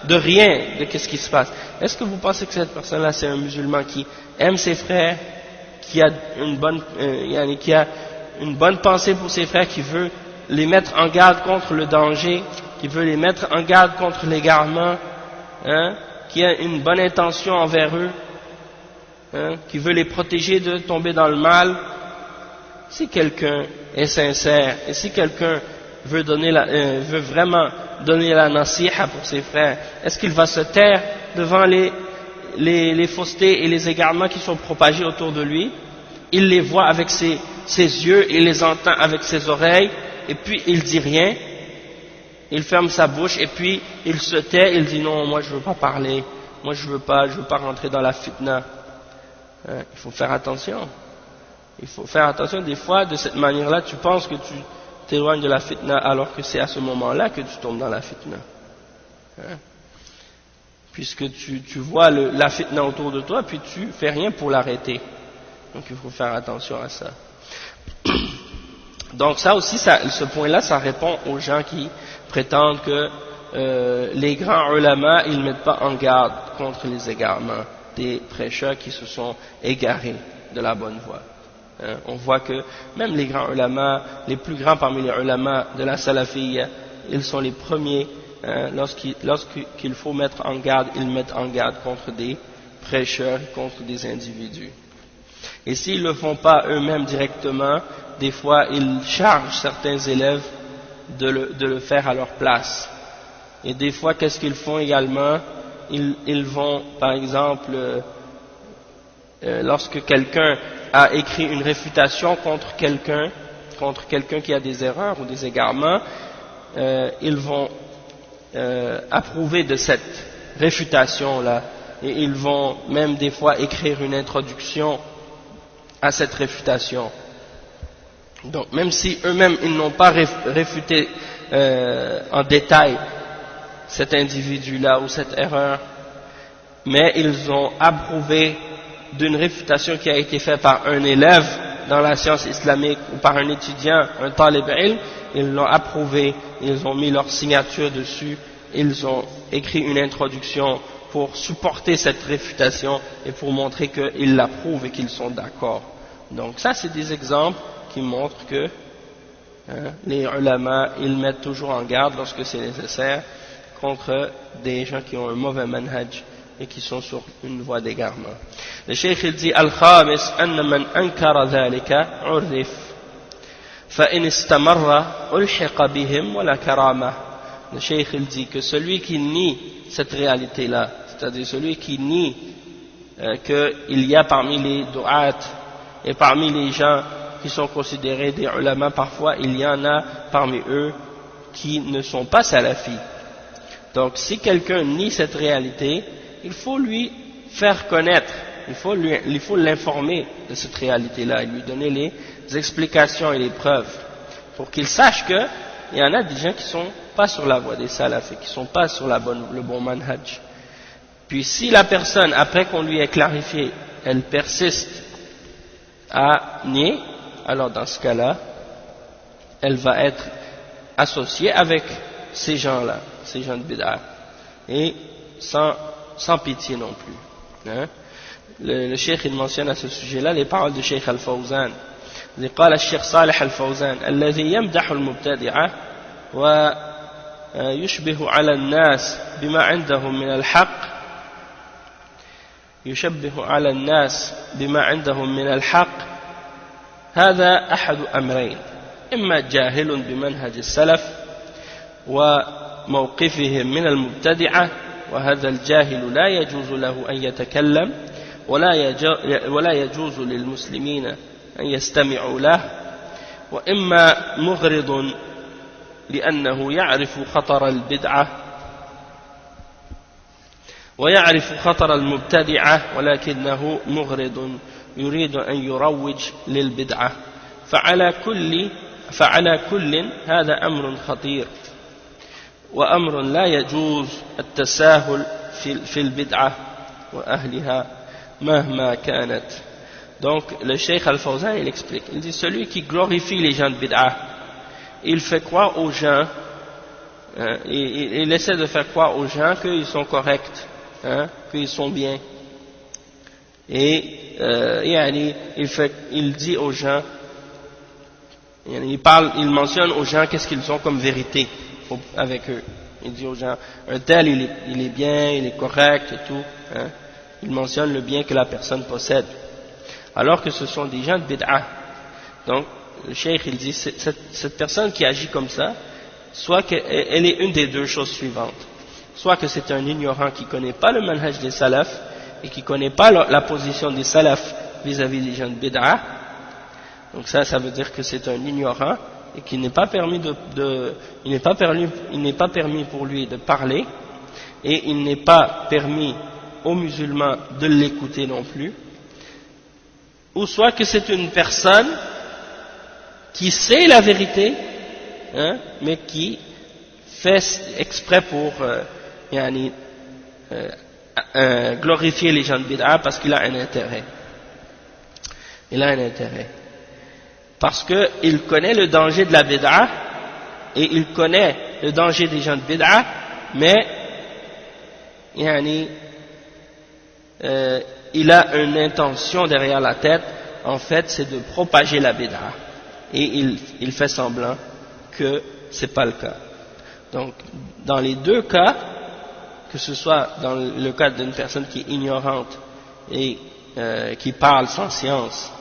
de rien de qu'est-ce qui se passe, est-ce que vous pensez que cette personne-là c'est un musulman qui aime ses frères, qui a une bonne pensée pour ses frères, qui veut les mettre en garde contre le danger, qui veut les mettre en garde contre l'égarement, hein, qui a une bonne intention envers eux, hein, qui veut les protéger de tomber dans le mal? Si quelqu'un est sincère et si quelqu'un veut vraiment donner la nasiha pour ses frères, est-ce qu'il va se taire devant les faussetés et les égarements qui sont propagés autour de lui? Il les voit avec ses yeux, il les entend avec ses oreilles, et puis il dit rien, il ferme sa bouche, et puis il se tait, il dit non, moi je veux pas parler, moi je veux pas rentrer dans la fitna. Il faut faire attention. Il faut faire attention, des fois, de cette manière-là, tu penses que tu t'éloignes de la fitna, alors que c'est à ce moment-là que tu tombes dans la fitna. Hein? Puisque tu vois la fitna autour de toi, puis tu fais rien pour l'arrêter. Donc il faut faire attention à ça. Donc ça aussi, ce point-là, ça répond aux gens qui prétendent que les grands ulama, ils ne mettent pas en garde contre les égarements des prêcheurs qui se sont égarés de la bonne voie. On voit que même les grands ulama, les plus grands parmi les ulama de la salafiyya, ils sont les premiers, lorsqu'il faut mettre en garde, ils mettent en garde contre des prêcheurs, contre des individus. Et s'ils ne le font pas eux-mêmes directement, des fois ils chargent certains élèves de le faire à leur place. Et des fois, qu'est-ce qu'ils font également? Ils vont, par exemple, lorsque quelqu'un a écrit une réfutation contre quelqu'un qui a des erreurs ou des égarements, ils vont approuver de cette réfutation-là, et ils vont même des fois écrire une introduction à cette réfutation. Donc même si eux-mêmes ils n'ont pas réfuté en détail cet individu-là ou cette erreur, mais ils ont approuvé d'une réfutation qui a été faite par un élève dans la science islamique ou par un étudiant, un talib ilm, ils l'ont approuvé, ils ont mis leur signature dessus, ils ont écrit une introduction pour supporter cette réfutation et pour montrer qu'ils l'approuvent et qu'ils sont d'accord. Donc ça c'est des exemples qui montrent que les ulama, ils mettent toujours en garde lorsque c'est nécessaire contre des gens qui ont un mauvais manhaj et qui sont sur une voie d'égarement. Le cheikh il dit al-khamis anna man ankara dhalika urrif fa in istamarra ulhiqa bihim wa la karama. Le cheikh il dit que celui qui nie cette réalité là, c'est-à-dire celui qui nie qu'il y a parmi les du'at et parmi les gens qui sont considérés des ulama, parfois il y en a parmi eux qui ne sont pas salafis. Donc si quelqu'un nie cette réalité, il faut lui faire connaître, il faut l'informer de cette réalité-là et lui donner les explications et les preuves pour qu'il sache qu'il y en a des gens qui sont pas sur la voie des salafis, qui sont pas sur le bon manhaj. Puis si la personne, après qu'on lui ait clarifié, elle persiste à nier, alors dans ce cas-là, elle va être associée avec ces gens-là, ces gens de bid'a, et sans pitié non plus. Hein? Le cheikh il mentionne à ce sujet-là les paroles du cheikh al-Fawzan. Il dit قال الشيخ صالح الفوزان الذي يمدح المبتدعة ويشبه على الناس بما عندهم من الحق هذا أحد أمرين إما جاهل بمنهج السلف وموقفهم من المبتدعة وهذا الجاهل لا يجوز له أن يتكلم ولا يجوز للمسلمين أن يستمعوا له وإما مغرض لأنه يعرف خطر البدعة ويعرف خطر المبتدعة ولكنه مغرض يريد أن يروج للبدعة فعلى كل هذا أمر خطير وأمر لا يجوز التساهل في البدعة وأهلها مهما كانت. Donc le Cheikh Al-Fawzan il explique, il dit celui qui glorifie les gens de bid'a, il fait croire aux gens, il essaie de faire croire aux gens qu'ils sont corrects, qu'ils sont bien, et il dit aux gens, il mentionne aux gens qu'est-ce qu'ils ont comme vérité avec eux. Il dit aux gens, un tel il est bien, il est correct et tout, il mentionne le bien que la personne possède, alors que ce sont des gens de bid'a. Donc le cheikh il dit cette personne qui agit comme ça, soit qu'elle est une des deux choses suivantes, soit que c'est un ignorant qui ne connaît pas le manhaj des salafs et qui ne connaît pas la position des salafs vis-à-vis des gens de bid'a. Donc ça veut dire que c'est un ignorant et qu'il n'est pas permis il n'est pas permis pour lui de parler, et il n'est pas permis aux musulmans de l'écouter non plus, ou soit que c'est une personne qui sait la vérité, mais qui fait exprès pour glorifier les gens de bid'a parce qu'il a un intérêt. Il a un intérêt. Parce qu'il connaît le danger de la bid'a et il connaît le danger des gens de bid'a, mais il a une intention derrière la tête, en fait c'est de propager la bid'a, et il fait semblant que c'est pas le cas. Donc dans les deux cas, que ce soit dans le cas d'une personne qui est ignorante et qui parle sans science,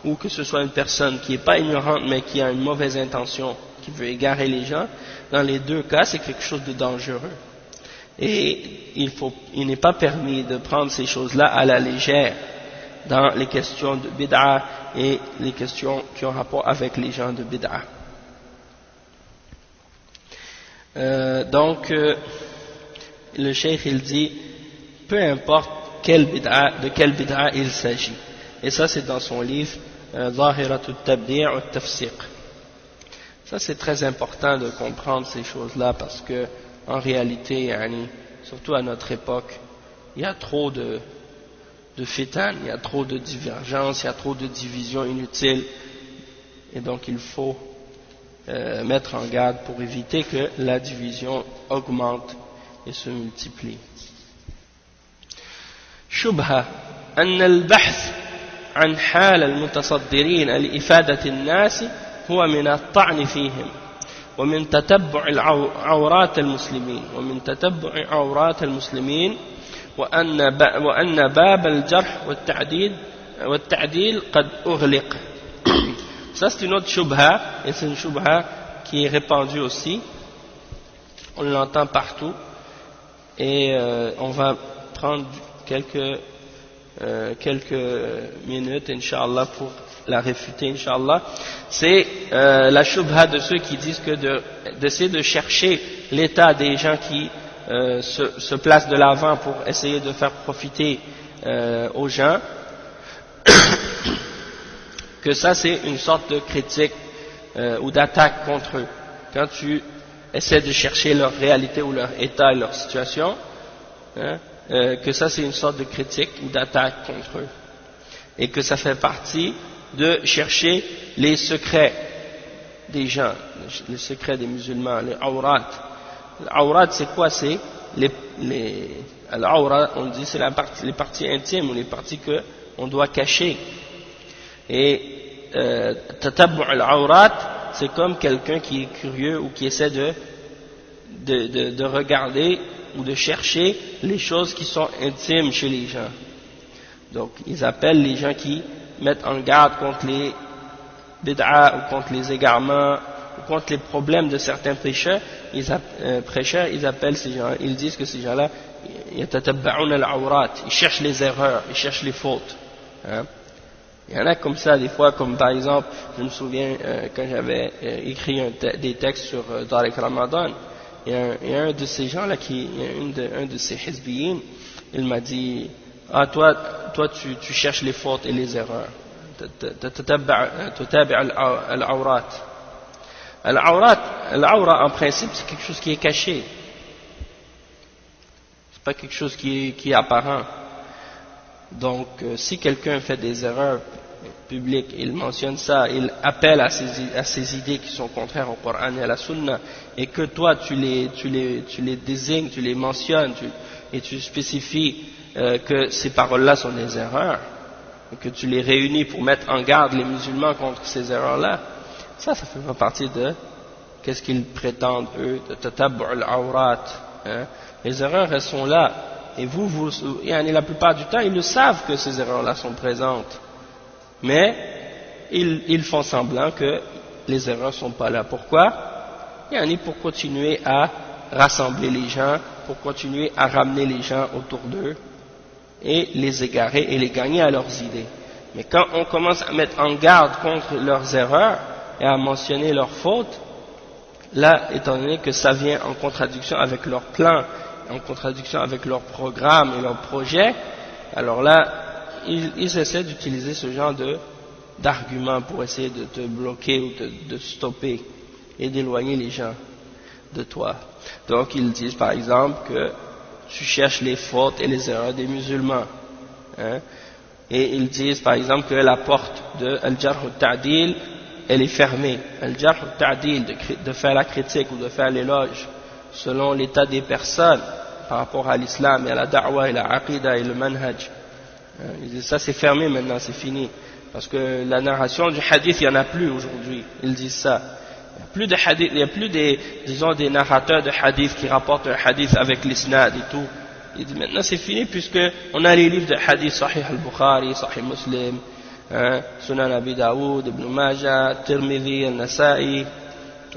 ou que ce soit une personne qui n'est pas ignorante mais qui a une mauvaise intention, qui veut égarer les gens, dans les deux cas c'est quelque chose de dangereux. Et il n'est pas permis de prendre ces choses-là à la légère dans les questions de bid'a et les questions qui ont rapport avec les gens de bid'a. Donc le cheikh il dit, peu importe de quelle bid'a il s'agit. Et ça c'est dans son livre Zahiratu Tabdi' wa Tafsiq. Ça c'est très important de comprendre ces choses-là, parce que en réalité, surtout à notre époque, il y a trop de fitan, il y a trop de divergences, il y a trop de divisions inutiles, et donc il faut mettre en garde pour éviter que la division augmente et se multiplie. شبهة أن البحث عن حال المتصدرين لإفادة الناس هو من الطعن فيهم ومن تتبع عورات المسلمين وأن باب الجرح والتعديل قد أغلق. Ça c'est une autre shubha, et c'est une shubha qui est répandue aussi, on l'entend partout, et on va prendre quelques minutes Inch'Allah pour la réfuter Inch'Allah. C'est la shubha de ceux qui disent que d'essayer de chercher l'état des gens qui se placent de l'avant pour essayer de faire profiter aux gens, que ça c'est une sorte de critique ou d'attaque contre eux. Quand tu essaies de chercher leur réalité ou leur état et leur situation, hein, que ça c'est une sorte de critique ou d'attaque contre eux, et que ça fait partie de chercher les secrets des gens, les secrets des musulmans, les awrat. L'awrat c'est quoi? C'est l'awrat, on dit c'est les parties intimes ou les parties que on doit cacher. Et tatabbu' al-awrat, c'est comme quelqu'un qui est curieux ou qui essaie de regarder ou de chercher les choses qui sont intimes chez les gens. Donc ils appellent les gens qui mettent en garde contre les bid'a ou contre les égarements ou contre les problèmes de certains prêcheurs, ils appellent ces gens, ils disent que ces gens-là yatatabba'un al-awrat, ils cherchent les erreurs, ils cherchent les fautes, hein. Il y en a comme ça des fois, comme par exemple, je me souviens quand j'avais écrit des textes sur Tariq Ramadan, il y a un de ces gens-là, un de ces hizbiyin, il m'a dit, ah toi tu cherches les fautes et les erreurs, tutabi' al-awrat. Al-awra en principe c'est quelque chose qui est caché, c'est pas quelque chose qui est apparent. Donc si quelqu'un fait des erreurs publiques, il mentionne ça, il appelle à ces idées qui sont contraires au Coran et à la Sunna, et que toi tu les désignes, tu les mentionnes, et tu spécifies que ces paroles-là sont des erreurs, et que tu les réunis pour mettre en garde les musulmans contre ces erreurs-là, ça fait pas partie de qu'est-ce qu'ils prétendent eux, de tatabbu' al-awrat, hein. Les erreurs elles sont là. Et la plupart du temps, ils le savent que ces erreurs-là sont présentes. Mais, ils font semblant que les erreurs ne sont pas là. Pourquoi? Pour continuer à rassembler les gens, pour continuer à ramener les gens autour d'eux, et les égarer et les gagner à leurs idées. Mais quand on commence à mettre en garde contre leurs erreurs, et à mentionner leurs fautes, là, étant donné que ça vient en contradiction avec leur plan, en contradiction avec leur programme et leur projet, alors là, ils essaient d'utiliser ce genre d'arguments pour essayer de te bloquer ou de stopper et d'éloigner les gens de toi. Donc ils disent par exemple que tu cherches les fautes et les erreurs des musulmans, hein, et ils disent par exemple que la porte de al-jarh al-ta'dil elle est fermée. Al-jarh al-ta'dil, de faire la critique ou de faire l'éloge selon l'état des personnes par rapport à l'islam et à la da'wa et la aqidah et le manhaj. Ils disent ça c'est fermé maintenant, c'est fini. Parce que la narration du hadith, il n'y en a plus aujourd'hui. Ils disent ça. Il n'y a plus de hadith, il n'y a plus des narrateurs de hadith qui rapportent un hadith avec l'isnad et tout. Ils disent maintenant c'est fini puisque on a les livres de hadith Sahih al-Bukhari, Sahih Muslim, Sunan Abi Daoud, Ibn Majah, Tirmidhi, Al-Nasa'i,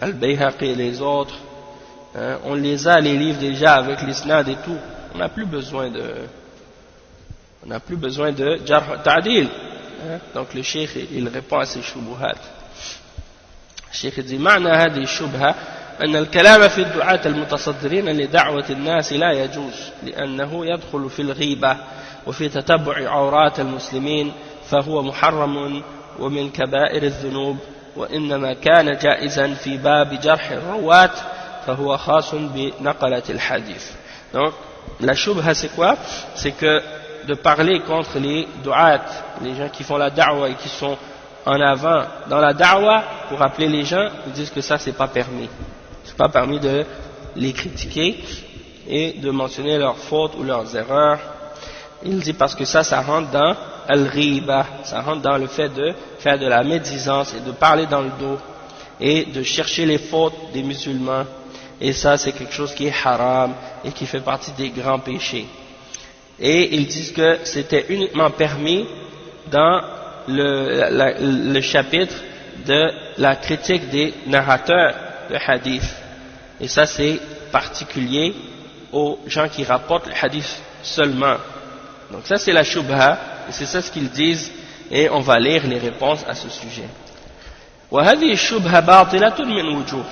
Al-Bayhaqi et les autres. On les a les livres déjà avec l'isnad et tout. On n'a plus besoin de jarh ta'dil. Donc le cheikh il répond à ces shubuhat. Le cheikh dit معنى هذه الشبهة أن الكلام في الدعاة المتصدرين لدعوة الناس لا يجوز لأنه يدخل في الغيبة وفي تتبع عورات المسلمين فهو محرم ومن كبائر الذنوب وإنما كان جائزا في باب جرح الرواة فهو خاص بنقلة الحديث. Donc la shubha c'est quoi? C'est que de parler contre les du'at, les gens qui font la da'wa et qui sont en avant dans la da'wa, pour appeler les gens, ils disent que ça c'est pas permis. C'est pas permis de les critiquer et de mentionner leurs fautes ou leurs erreurs. Il dit parce que ça rentre dans al-ghiba, ça rentre dans le fait de faire de la médisance et de parler dans le dos et de chercher les fautes des musulmans. Et ça c'est quelque chose qui est haram et qui fait partie des grands péchés. Et ils disent que c'était uniquement permis dans le chapitre de la critique des narrateurs de hadith. Et ça c'est particulier aux gens qui rapportent le hadith seulement. Donc ça c'est la shubha, et c'est ça ce qu'ils disent, et on va lire les réponses à ce sujet. وهذه الشبهة باطلة من وجوه.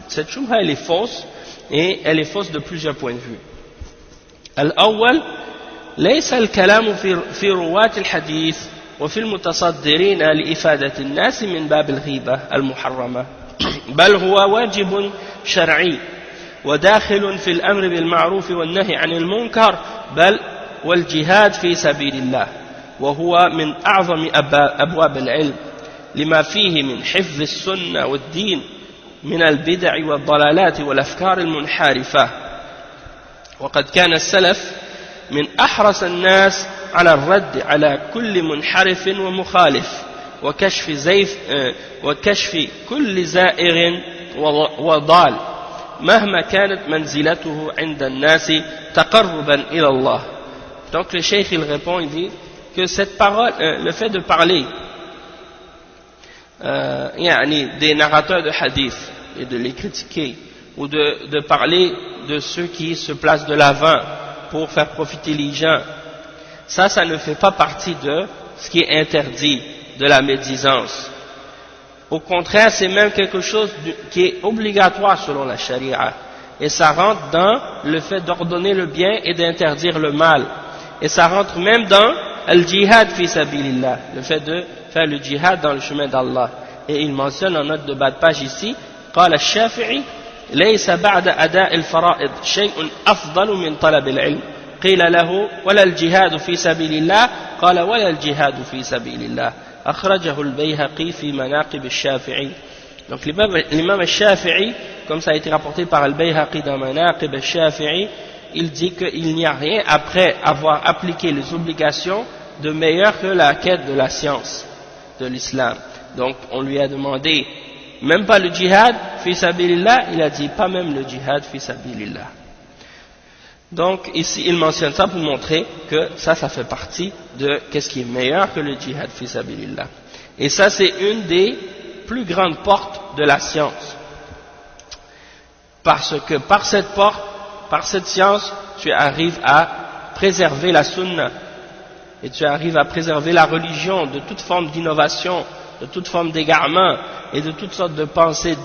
Cette shubha elle est fausse, et elle est fausse de plusieurs points de vue. الأول ليس الكلام في رواة الحديث وفي المتصدرين لإفادة الناس من باب الغيبة المحرمة، بل هو واجب شرعي وداخل في الأمر بالمعروف والنهي عن المنكر، بل والجهاد في سبيل الله، وهو من أعظم أبواب العلم لما فيه من حفظ السنة والدين من البدع والضلالات والأفكار المنحرفة. وقد كان السلف من أحرص الناس على الرد على كل منحرف ومخالف وكشف كل زائغ وضال مهما كانت منزلته عند الناس تقربا إلى الله. Donc le cheikh il répond, il dit que cette parole, le fait de parler des narrateurs de hadith et de les critiquer, ou de parler de ceux qui se placent de l'avant pour faire profiter les gens, ça ne fait pas partie de ce qui est interdit, de la médisance. Au contraire, c'est même quelque chose qui est obligatoire selon la charia, et ça rentre dans le fait d'ordonner le bien et d'interdire le mal, et ça rentre même dans al-jihad fi sabilillah, le fait de faire le jihad dans le chemin d'Allah. Et il mentionne en note de bas de page ici, قال الشافعي ليس بعد أداء الفرائض شيء أفضل من طلب العلم. قيل له ولا الجهاد في سبيل الله؟ قال ولا الجهاد في سبيل الله. أخرجه البيهقي في مناقب الشافعي. Donc l'imam al-Shafi'i, comme ça a été rapporté par al-Bayhaqi dans Manaqib al-Shafi'i, il dit qu'il n'y a rien après avoir appliqué les obligations de meilleur que la quête de la science de l'islam. Donc on lui a demandé même pas le djihad fi sabilillah, il a dit pas même le djihad fi sabilillah. Donc ici il mentionne ça pour montrer que ça fait partie de qu'est-ce qui est meilleur que le djihad fi sabilillah. Et ça c'est une des plus grandes portes de la science, parce que par cette porte, par cette science, tu arrives à préserver la sunna, et tu arrives à préserver la religion de toute forme d'innovation, de toute forme d'égarement et de toutes sortes de pensées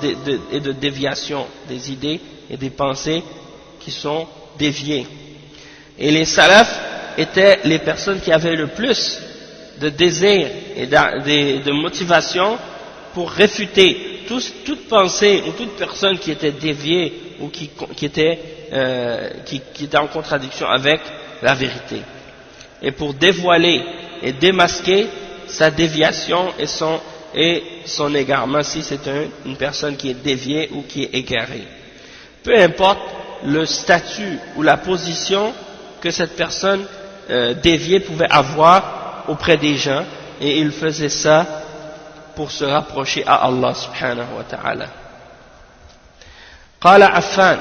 et de déviations, des idées et des pensées qui sont déviées. Et les salafs étaient les personnes qui avaient le plus de désir et de motivation pour réfuter toute pensée ou toute personne qui était déviée ou qui était en contradiction avec la vérité, et pour dévoiler et démasquer sa déviation et son égarement si c'est une personne qui est déviée ou qui est égarée. Peu importe le statut ou la position que cette personne déviée pouvait avoir auprès des gens, et il faisait ça pour se rapprocher à Allah subhanahu wa ta'ala. Qala Affan,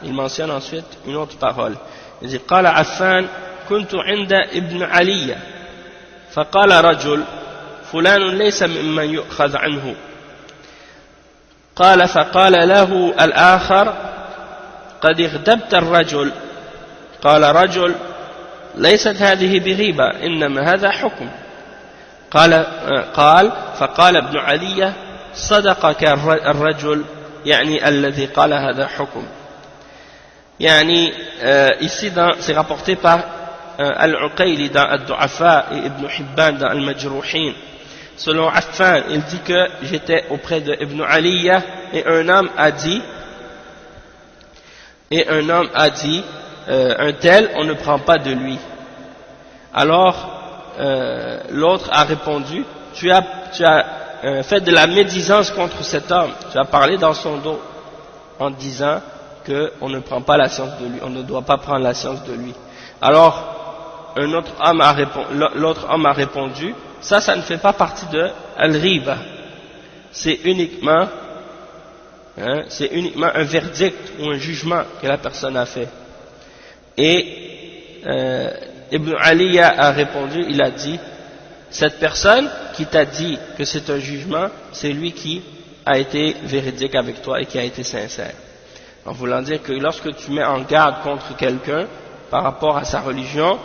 il mentionne ensuite une autre parole. Il dit Qala Affan كنت عند ابن علي فقال رجل فلان ليس ممن يؤخذ عنه. قال فقال له الآخر قد اغتبت الرجل. قال رجل ليست هذه بغيبة إنما هذا حكم. قال فقال ابن علي صدقك الرجل يعني الذي قال هذا حكم. يعني ici c'est rapporté par Al-Uqayli dans Ad-Du'afa et Ibn Hibban dans Al-Majruhin. Selon Affan, il dit que j'étais auprès de Ibn Aliyah et un homme a dit un tel on ne prend pas de lui. Alors l'autre a répondu tu as fait de la médisance contre cet homme, tu as parlé dans son dos en disant qu'on ne prend pas la science de lui, on ne doit pas prendre la science de lui. Alors, l'autre homme a répondu, ça ne fait pas partie de al-riba. C'est uniquement un verdict ou un jugement que la personne a fait. Et Ibn Ali a répondu, il a dit, cette personne qui t'a dit que c'est un jugement, c'est lui qui a été véridique avec toi et qui a été sincère. En voulant dire que lorsque tu mets en garde contre quelqu'un par rapport à sa religion,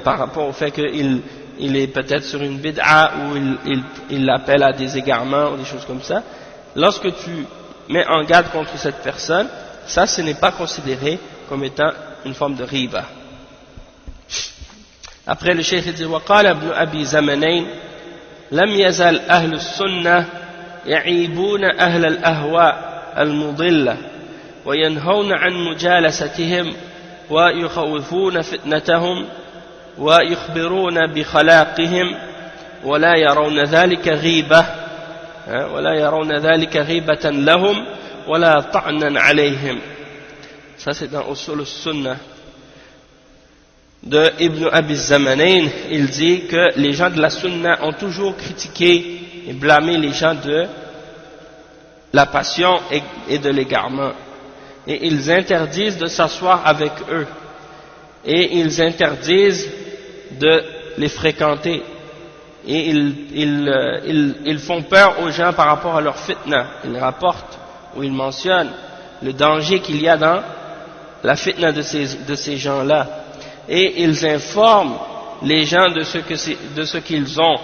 par rapport au fait qu'il est peut-être sur une bid'a ou il l'appelle à des égarements ou des choses comme ça, lorsque tu mets en garde contre cette personne, ça ce n'est pas considéré comme étant une forme de riba. Après le cheikh dit وقال ابن أبي زمنين لم يزل أهل السنة يعيبون أهل الأهواء المضلة وينهون عن مجالستهم ويخوفون فتنتهم ويخبرون بخلاقهم ولا يرون ذلك غيبة لهم ولا طعنا عليهم. Ça c'est dans Usul al-Sunnah de Ibn Abi Zamanayn. Il dit que les gens de la Sunna ont toujours critiqué et blâmé les gens de la passion et de l'égarement, et ils interdisent de s'asseoir avec eux et ils interdisent de les fréquenter et ils font peur aux gens par rapport à leur fitna. Ils rapportent ou ils mentionnent le danger qu'il y a dans la fitna de ces gens-là, et ils informent les gens de ce qu'ils ont,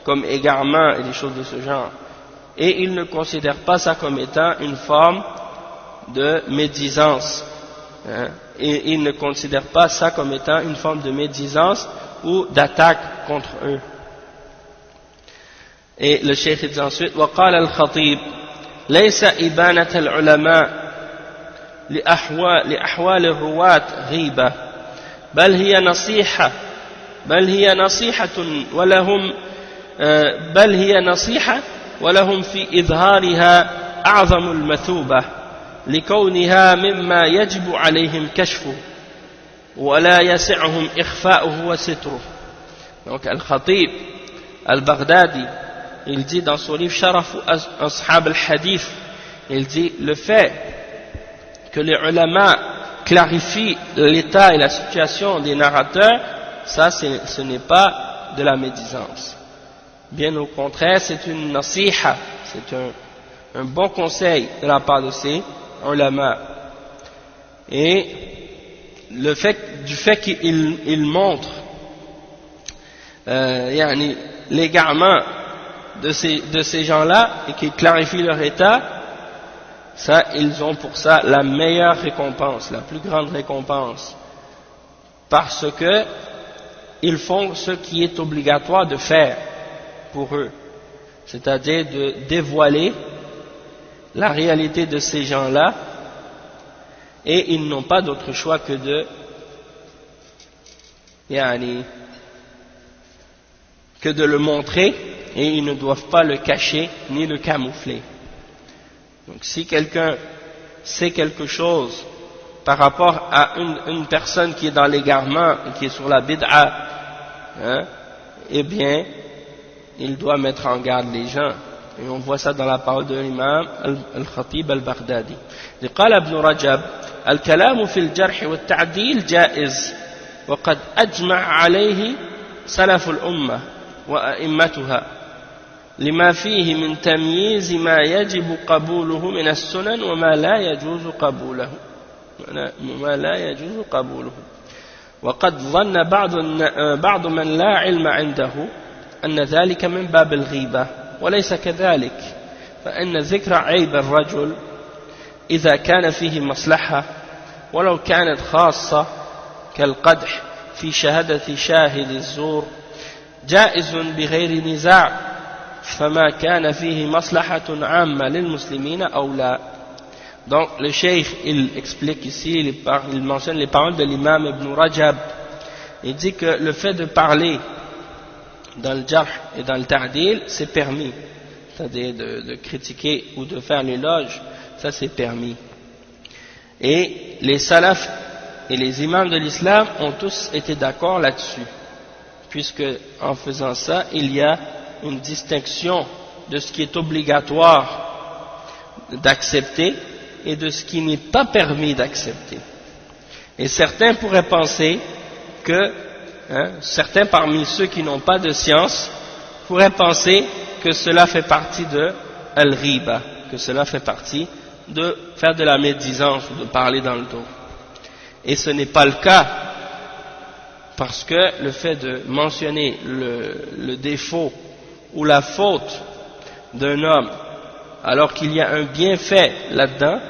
comme égarement et des choses de ce genre, et ils ne considèrent pas ça comme étant une forme de médisance, et ils ne considèrent pas ça comme étant une forme de médisance ou d'attaque contre eux. Et le cheikh dit ensuite وقال الخطيب ليس إبانة العلماء لأحوال الرواة غيبة بل هي نصيحة ولهم في إظهارها أعظم المثوبة لكونها مما يجب عليهم كشفه ولا يسعهم إخفاؤه وستره. Donc Al-Khatib Al-Baghdadi, il dit dans son livre Sharaf Ashab al-Hadith, il dit le fait que les ulama clarifient l'état et la situation des narrateurs, ça ce n'est pas de la médisance. Bien au contraire, c'est une nasiha, c'est un bon conseil de la part de ces ulama. Et du fait qu'ils montrent l'égarement de ces gens-là et qu'ils clarifient leur état, ça, ils ont pour ça la meilleure récompense, la plus grande récompense, parce que ils font ce qui est obligatoire de faire pour eux, c'est-à-dire de dévoiler la réalité de ces gens-là, et ils n'ont pas d'autre choix que de le montrer, et ils ne doivent pas le cacher ni le camoufler. Donc si quelqu'un sait quelque chose par rapport à une personne qui est dans l'égarement et qui est sur la bid'a, eh bien il doit mettre en garde les gens. Et on voit ça dans la parole de l'imam Al-Khatib Al-Baghdadi. قال ابن رجب الكلام في الجرح والتعديل جائز وقد أجمع عليه سلف الأمة وأئمتها لما فيه من تمييز ما يجب قبوله من السنن وما لا يجوز قبوله وقد ظن بعض من لا علم عنده أن ذلك من باب الغيبة وليس كذلك، فإن ذكر عيب الرجل إذا كان فيه مصلحة ولو كانت خاصة كالقدح في شهادة شاهد الزور جائز بغير نزاع فما كان فيه مصلحة عامة للمسلمين أو لا. Donc le cheikh il explique ici, il mentionne les paroles de l'imam Ibn Rajab. Il dit que le fait de parler dans le jarh et dans le ta'dil, c'est permis. C'est-à-dire de critiquer ou de faire l'éloge, ça c'est permis. Et les salafs et les imams de l'islam ont tous été d'accord là-dessus, puisque en faisant ça, il y a une distinction de ce qui est obligatoire d'accepter et de ce qui n'est pas permis d'accepter. Et certains pourraient penser que, certains parmi ceux qui n'ont pas de science pourraient penser que cela fait partie de al-riba, que cela fait partie de faire de la médisance ou de parler dans le dos. Et ce n'est pas le cas, parce que le fait de mentionner le défaut ou la faute d'un homme alors qu'il y a un bienfait là-dedans,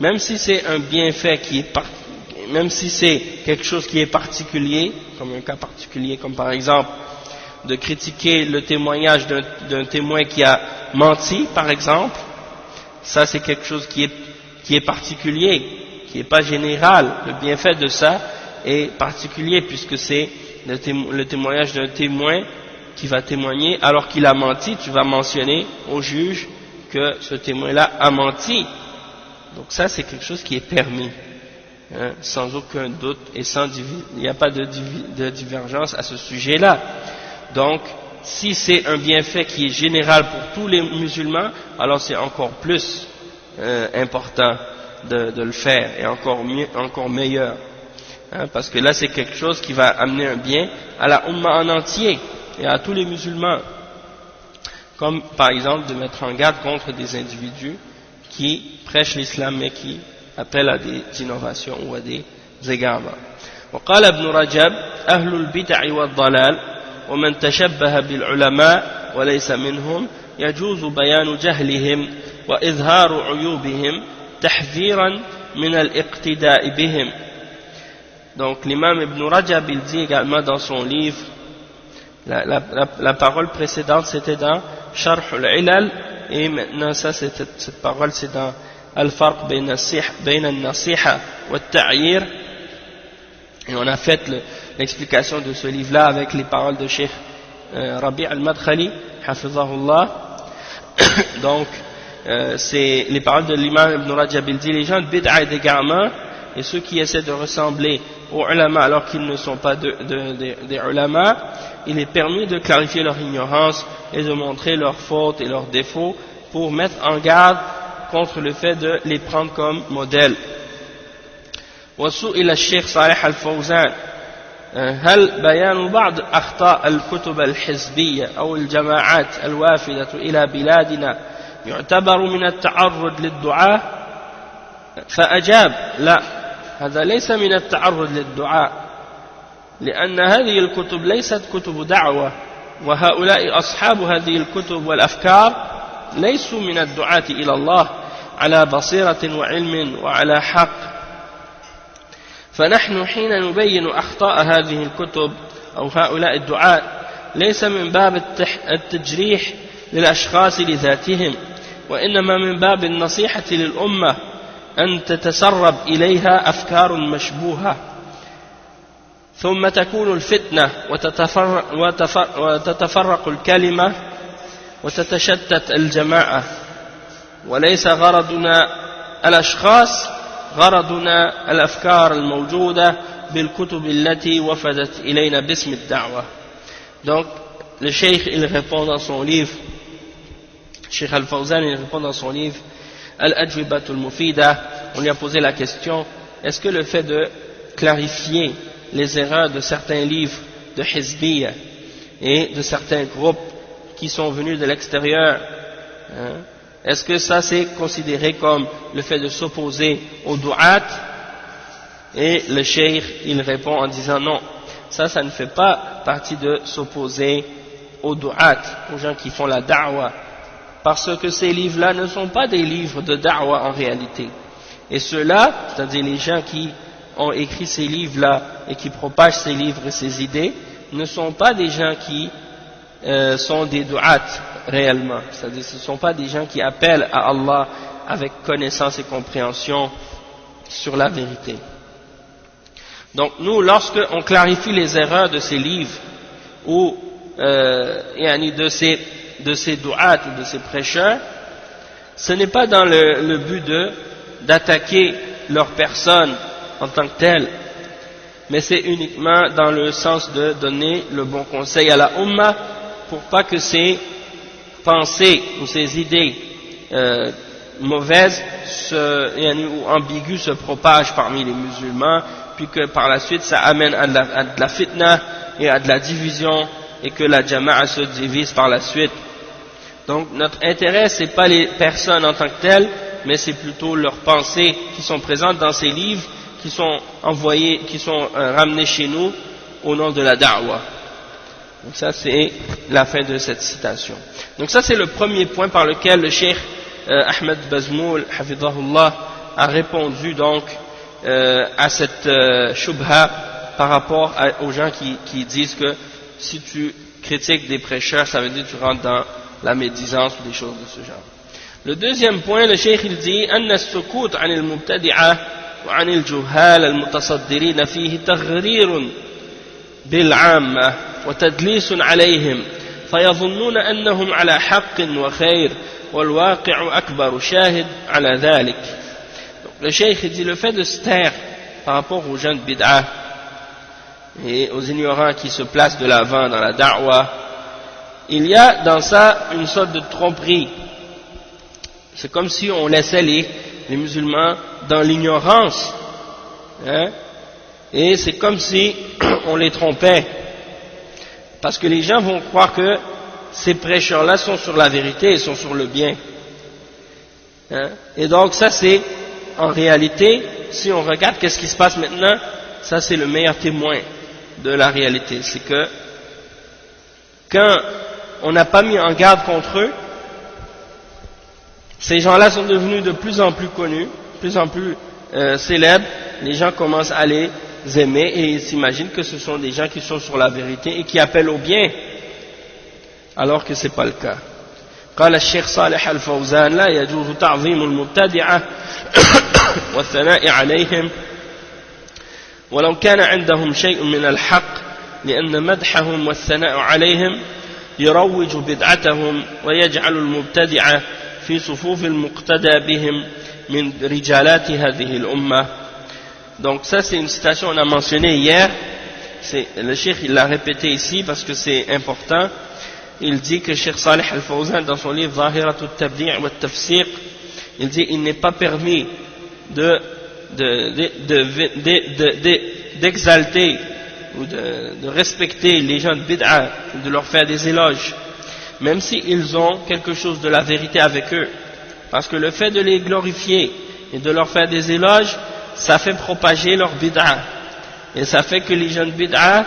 même si c'est un bienfait qui est même si c'est quelque chose qui est particulier, comme un cas particulier, comme par exemple de critiquer le témoignage d'un témoin qui a menti, par exemple, ça c'est quelque chose qui est particulier, qui n'est pas général. Le bienfait de ça est particulier puisque c'est le témoignage d'un témoin qui va témoigner alors qu'il a menti. Tu vas mentionner au juge que ce témoin-là a menti. Donc ça c'est quelque chose qui est permis, sans aucun doute, et il n'y a pas de divergence à ce sujet-là. Donc si c'est un bienfait qui est général pour tous les musulmans, alors c'est encore plus important de le faire, et encore meilleur, parce que là c'est quelque chose qui va amener un bien à la Ummah en entier et à tous les musulmans, comme par exemple de mettre en garde contre des individus qui prêchent l'islam mais qui appellent à des innovations ou à des égarements. وقال ابن رجب أهل البدع والضلال ومن تشبه بالعلماء وليس منهم يجوز بيان جهلهم وإظهار عيوبهم تحذيرا من الاقتداء بهم. Donc l'imam Ibn Rajab il dit également dans son livre, la parole précédente c'était dans Sharh al-Ilal, et maintenant cette parole c'est dans Al-Farq bayna al-Nasiha wa al-Ta'yir, et on a fait l'explication de ce livre là avec les paroles de Cheikh Rabi' al-Madkhali hafizahullah. Donc c'est les paroles de l'imam Ibn Rajab, il dit les gens de bid'a et d'égarement et ceux qui essaient de ressembler aux ulama alors qu'ils ne sont pas des ulama, il est permis de clarifier leur ignorance et de montrer leurs fautes et leurs défauts pour mettre en garde contre le fait de les prendre comme modèle. وسئل الشيخ صالح الفوزان هل بيان بعض أخطاء الكتب الحزبية أو الجماعات الوافدة إلى بلادنا يعتبر من التعرض للدعاء؟ فأجاب لا، هذا ليس من التعرض للدعاء، لأن هذه الكتب ليست كتب دعوة، وهؤلاء أصحاب هذه الكتب والأفكار ليسوا من الدعاة إلى الله على بصيرة وعلم وعلى حق. فنحن حين نبين أخطاء هذه الكتب أو هؤلاء الدعاة ليس من باب التجريح للأشخاص لذاتهم، وإنما من باب النصيحة للأمة أن تتسرب إليها أفكار مشبوهة ثم تكون الفتنة وتتفرق الكلمة وتتشتت الجماعة، وليس غرضنا الأشخاص، غرضنا الأفكار الموجودة بالكتب التي وفدت إلينا باسم الدعوة. Donc le cheikh il répond dans son livre, Cheikh Al-Fawzan il répond dans son livre Al-Ajwibatul Mufida, on lui a posé la question, est-ce que le fait de clarifier les erreurs de certains livres de Hizbiyya et de certains groupes qui sont venus de l'extérieur, est-ce que ça c'est considéré comme le fait de s'opposer aux du'at? Et le cheikh il répond en disant non, ça ne fait pas partie de s'opposer aux du'at, aux gens qui font la da'wa, parce que ces livres-là ne sont pas des livres de da'wa en réalité. Et ceux-là, c'est-à-dire les gens qui ont écrit ces livres-là et qui propagent ces livres et ces idées, ne sont pas des gens qui sont des du'at réellement, c'est-à-dire ce ne sont pas des gens qui appellent à Allah avec connaissance et compréhension sur la vérité. Donc nous, lorsqu'on clarifie les erreurs de ces livres ou de ces du'at ou de ces prêcheurs, ce n'est pas dans le but d'attaquer leur personne en tant que telle, mais c'est uniquement dans le sens de donner le bon conseil à la Ummah pour pas que ces pensées ou ces idées mauvaises ou ambiguës se propagent parmi les musulmans, puis que par la suite ça amène à de la fitna et à de la division, et que la jama'a se divise par la suite. Donc notre intérêt, c'est pas les personnes en tant que telles, mais c'est plutôt leurs pensées qui sont présentes dans ces livres, qui sont envoyés, qui sont ramenés chez nous au nom de la da'wah. Donc ça c'est la fin de cette citation. Donc ça c'est le premier point par lequel le cheikh Ahmed Bazmoul hafidhahullah a répondu donc à cette shubha par rapport aux gens qui disent que si tu critiques des prêcheurs, ça veut dire que tu rentres dans la médisance ou des choses de ce genre. Le deuxième point, le cheikh il dit أن السكوت عن المبتدعة وعن الجهال المتصدرين فيه تغرير بالعامة وتدليس عليهم فيظنون أنهم على حق وخير والواقع أكبر شاهد على ذلك. Le cheikh dit le fait de se taire par rapport aux gens de bid'ah et aux ignorants qui se placent de l'avant dans la da'wah, il y a dans ça une sorte de tromperie. C'est comme si on laissait les musulmans dans l'ignorance, hein? Et c'est comme si on les trompait, parce que les gens vont croire que ces prêcheurs-là sont sur la vérité et sont sur le bien, hein? Et donc ça c'est, en réalité, si on regarde qu'est-ce qui se passe maintenant, ça c'est le meilleur témoin de la réalité. C'est que quand on n'a pas mis en garde contre eux, ces gens-là sont devenus de plus en plus connus, de plus en plus célèbres. Les gens commencent à les aimer et ils s'imaginent que ce sont des gens qui sont sur la vérité et qui appellent au bien, alors que ce n'est pas le cas. قال الشيخ صالح الفوزان لا يجوز تعظيم المبتدعة والثناء عليهم ولو كان عندهم شيء من الحق لأن مدحهم والثناء عليهم يروج بدعتهم ويجعل المبتدعة في صفوف المقتدى بهم من رجالات هذه الأمة. Donc ça c'est une citation qu'on a mentionnée hier, le cheikh il l'a répété ici parce que c'est important. Il dit que Cheikh Salih Al-Fawzan dans son livre Zahirat al-Tabdi' wa al-Tafsiq, il dit il n'est pas permis d'exalter ou de respecter les gens de bid'a, de leur faire des éloges, même s'ils ont quelque chose de la vérité avec eux, parce que le fait de les glorifier et de leur faire des éloges, ça fait propager leur bid'a, et ça fait que les gens de bid'a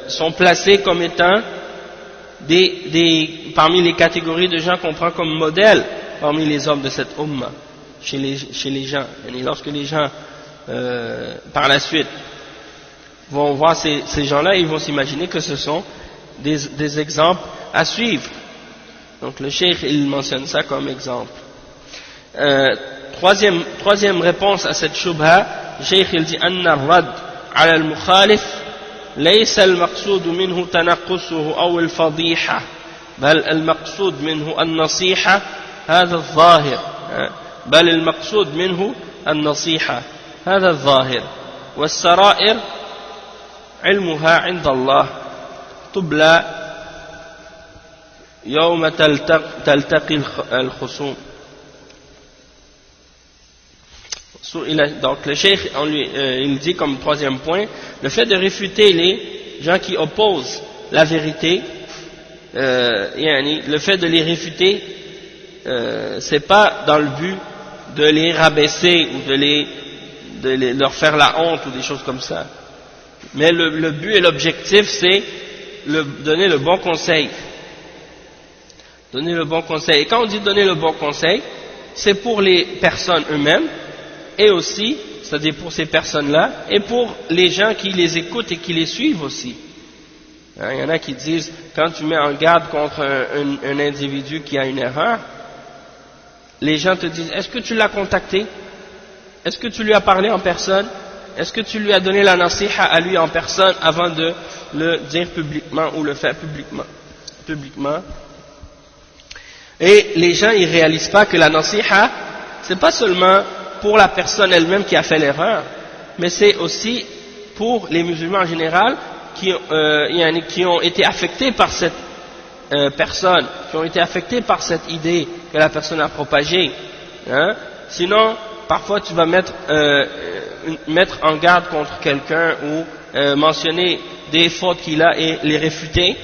sont placés comme étant parmi les catégories de gens qu'on prend comme modèle parmi les hommes de cette ummah, chez les gens. Et lorsque les gens par la suite vont voir ces gens-là, ils vont s'imaginer que ce sont des exemples à suivre. Donc le cheikh il mentionne ça comme exemple. Troisième réponse à cette shubha, le cheikh il dit anna ar-rad ala al-mukhalif ليس المقصود منه تنقصه أو الفضيحة بل المقصود منه النصيحة هذا الظاهر بل المقصود منه النصيحة هذا الظاهر والسرائر علمها عند الله تبلى يوم تلتقي الخصوم. Donc le cheikh il dit comme troisième point, le fait de réfuter les gens qui opposent la vérité, le fait de les réfuter, c'est pas dans le but de les rabaisser ou de leur faire la honte ou des choses comme ça, mais le but et l'objectif c'est donner le bon conseil. Donner le bon conseil. Et quand on dit donner le bon conseil, c'est pour les personnes eux-mêmes, et aussi, c'est-à-dire pour ces personnes-là, et pour les gens qui les écoutent et qui les suivent aussi. Il y en a qui disent, quand tu mets en garde contre un individu qui a une erreur, les gens te disent, est-ce que tu l'as contacté? Est-ce que tu lui as parlé en personne? est-ce que tu lui as donné la nasiha à lui en personne avant de le dire publiquement ou le faire publiquement? Et les gens, ils réalisent pas que la nasiha, c'est pas seulement pour la personne elle-même qui a fait l'erreur, mais c'est aussi pour les musulmans en général qui ont été affectés par cette personne, qui ont été affectés par cette idée que la personne a propagée. Hein? Sinon, parfois tu vas mettre en garde contre quelqu'un ou mentionner des fautes qu'il a et les réfuter,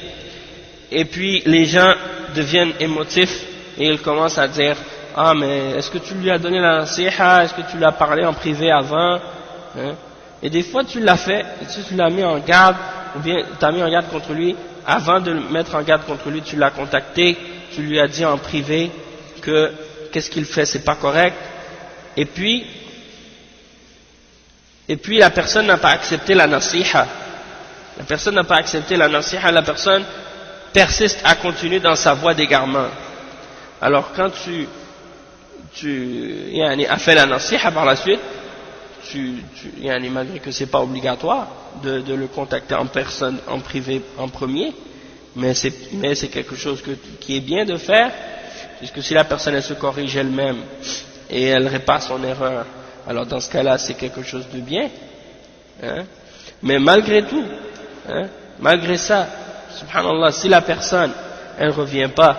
et puis les gens deviennent émotifs et ils commencent à dire ah mais est-ce que tu lui as donné la nasiha, est-ce que tu lui as parlé en privé avant, hein? Et des fois tu l'as fait, et tu l'as mis en garde, ou bien tu as mis en garde contre lui, avant de le mettre en garde contre lui, tu l'as contacté, tu lui as dit en privé que qu'est-ce qu'il fait, c'est pas correct, et puis la personne n'a pas accepté la nasiha, la personne la personne persiste à continuer dans sa voie d'égarement. Alors quand tu as fait la nasiha par la suite, malgré que c'est pas obligatoire de le contacter en personne, en privé, en premier, mais c'est quelque chose qui est bien de faire, puisque si la personne elle se corrige elle-même et elle répare son erreur, alors dans ce cas-là c'est quelque chose de bien, hein? Mais malgré tout, hein, malgré ça, subhanallah, si la personne elle revient pas,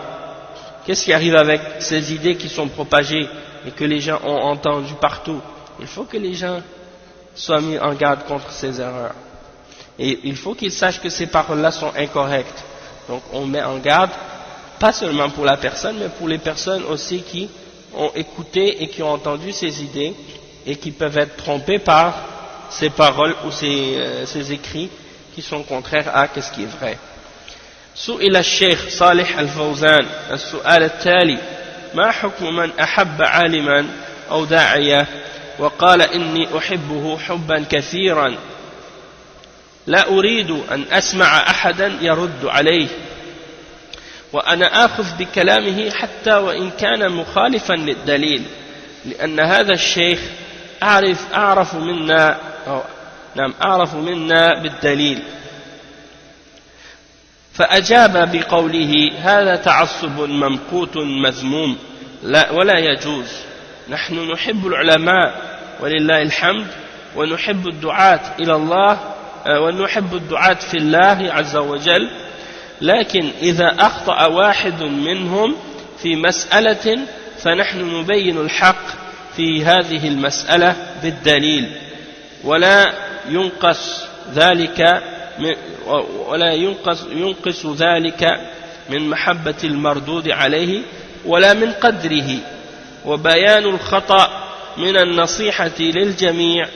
qu'est-ce qui arrive avec ces idées qui sont propagées et que les gens ont entendues partout? Il faut que les gens soient mis en garde contre ces erreurs. Et il faut qu'ils sachent que ces paroles-là sont incorrectes. Donc on met en garde, pas seulement pour la personne, mais pour les personnes aussi qui ont écouté et qui ont entendu ces idées et qui peuvent être trompées par ces paroles ou ces écrits qui sont contraires à ce qui est vrai. سئل الشيخ صالح الفوزان السؤال التالي: ما حكم من أحب عالما أو داعية وقال إني أحبه حبا كثيرا لا أريد أن أسمع أحدا يرد عليه وأنا آخذ بكلامه حتى وإن كان مخالفا للدليل لأن هذا الشيخ أعرف منا بالدليل. فأجاب بقوله: هذا تعصب ممقوت مذموم ولا يجوز، نحن نحب العلماء ولله الحمد ونحب الدعاة إلى الله ونحب الدعاة في الله عز وجل، لكن إذا أخطأ واحد منهم في مسألة فنحن نبين الحق في هذه المسألة بالدليل ولا ينقص ذلك من محبة المردود عليه ولا من قدره، وبيان الخطأ من النصيحة للجميع،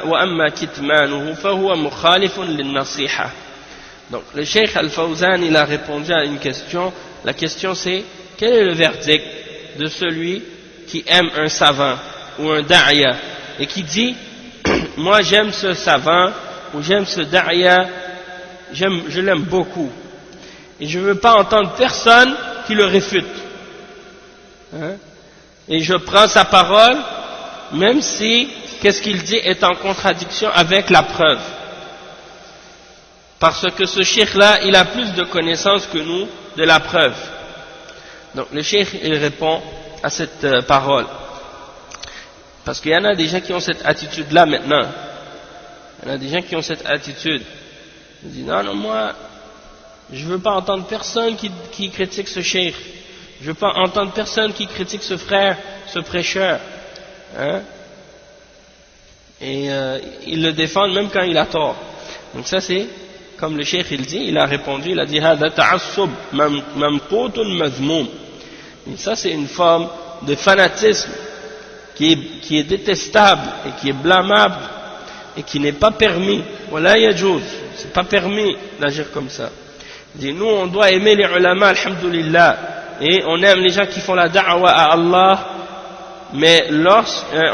وأما كتمانه فهو مخالف للنصيحة. Donc le Cheikh Al-Fawzan il a répondu à une question. La question c'est: quel est le verdict de celui qui aime un savant ou un da'ya et qui dit moi j'aime ce savant ou j'aime ce da'ya, je l'aime beaucoup et je ne veux pas entendre personne qui le réfute, hein? Et je prends sa parole même si qu'est-ce qu'il dit est en contradiction avec la preuve, parce que ce cheikh là il a plus de connaissances que nous de la preuve. Donc le cheikh il répond à cette parole, parce qu'il y en a des gens qui ont cette attitude là maintenant. Il y en a des gens qui ont cette attitude. Ils disent non, moi je veux pas entendre personne qui critique ce cheikh, je veux pas entendre personne qui critique ce frère, ce prêcheur, hein? Et ils le défendent même quand il a tort. Donc ça c'est comme le cheikh il dit, il a répondu, il a dit hada ta'assub mamqutun mazmoum. Et ça c'est une forme de fanatisme qui est détestable et qui est blâmable et qui n'est pas permis. Wala yajouz, c'est pas permis d'agir comme ça. Il dit nous on doit aimer les ulama, alhamdulillah, et on aime les gens qui font la da'wa à Allah, mais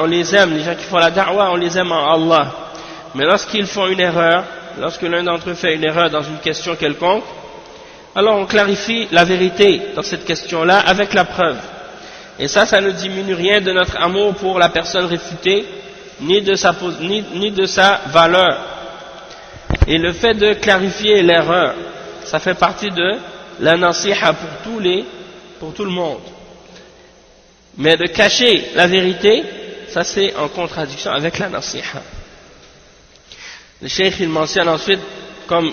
on les aime, les gens qui font la da'wa, on les aime en Allah. Mais lorsqu'ils font une erreur, lorsque l'un d'entre eux fait une erreur dans une question quelconque, alors on clarifie la vérité dans cette question-là avec la preuve. Et ça ne diminue rien de notre amour pour la personne réfutée ni de sa valeur. Et le fait de clarifier l'erreur, ça fait partie de la nasiha pour tout le monde. Mais de cacher la vérité, ça c'est en contradiction avec la nasiha. Le cheikh il mentionne ensuite comme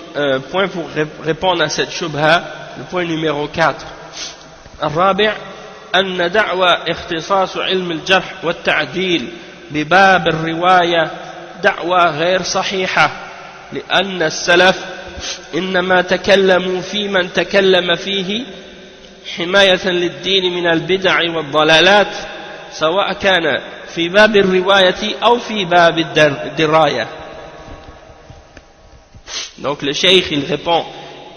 point pour répondre à cette shubha, le point numéro 4. الرابع أن دعوى اختصاص علم الجرح والتعديل بباب الرواية دعوى غير صحيحة لأن السلف إنما تكلموا في من تكلم فيه حماية للدين من البدع والضلالات سواء كان في باب الرواية أو في باب الدراية. Donc le cheikh il répond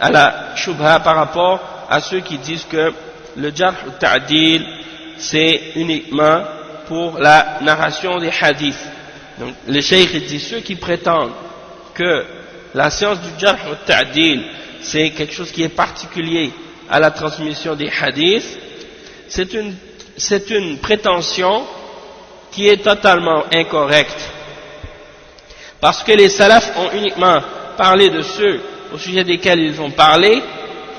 à la shubha par rapport à ceux qui disent que le jarh ou ta'dil c'est uniquement pour la narration des hadiths. Donc le cheikh il dit ceux qui prétendent que la science du jarh ou ta'dil c'est quelque chose qui est particulier à la transmission des hadiths, c'est une prétention qui est totalement incorrecte, parce que les salafs ont uniquement parlé de ceux au sujet desquels ils ont parlé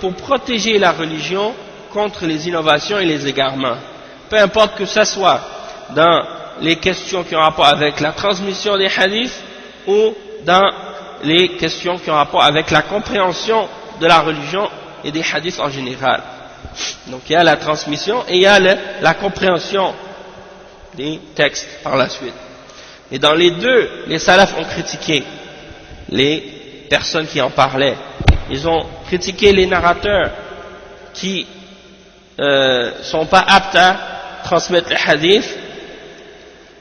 pour protéger la religion contre les innovations et les égarements, peu importe que ce soit dans les questions qui ont rapport avec la transmission des hadiths ou dans les questions qui ont rapport avec la compréhension de la religion et des hadiths en général. Donc il y a la transmission et il y a la compréhension des textes par la suite. Et dans les deux, les salafs ont critiqué les personnes qui en parlaient. Ils ont critiqué les narrateurs qui sont pas aptes à transmettre les hadiths,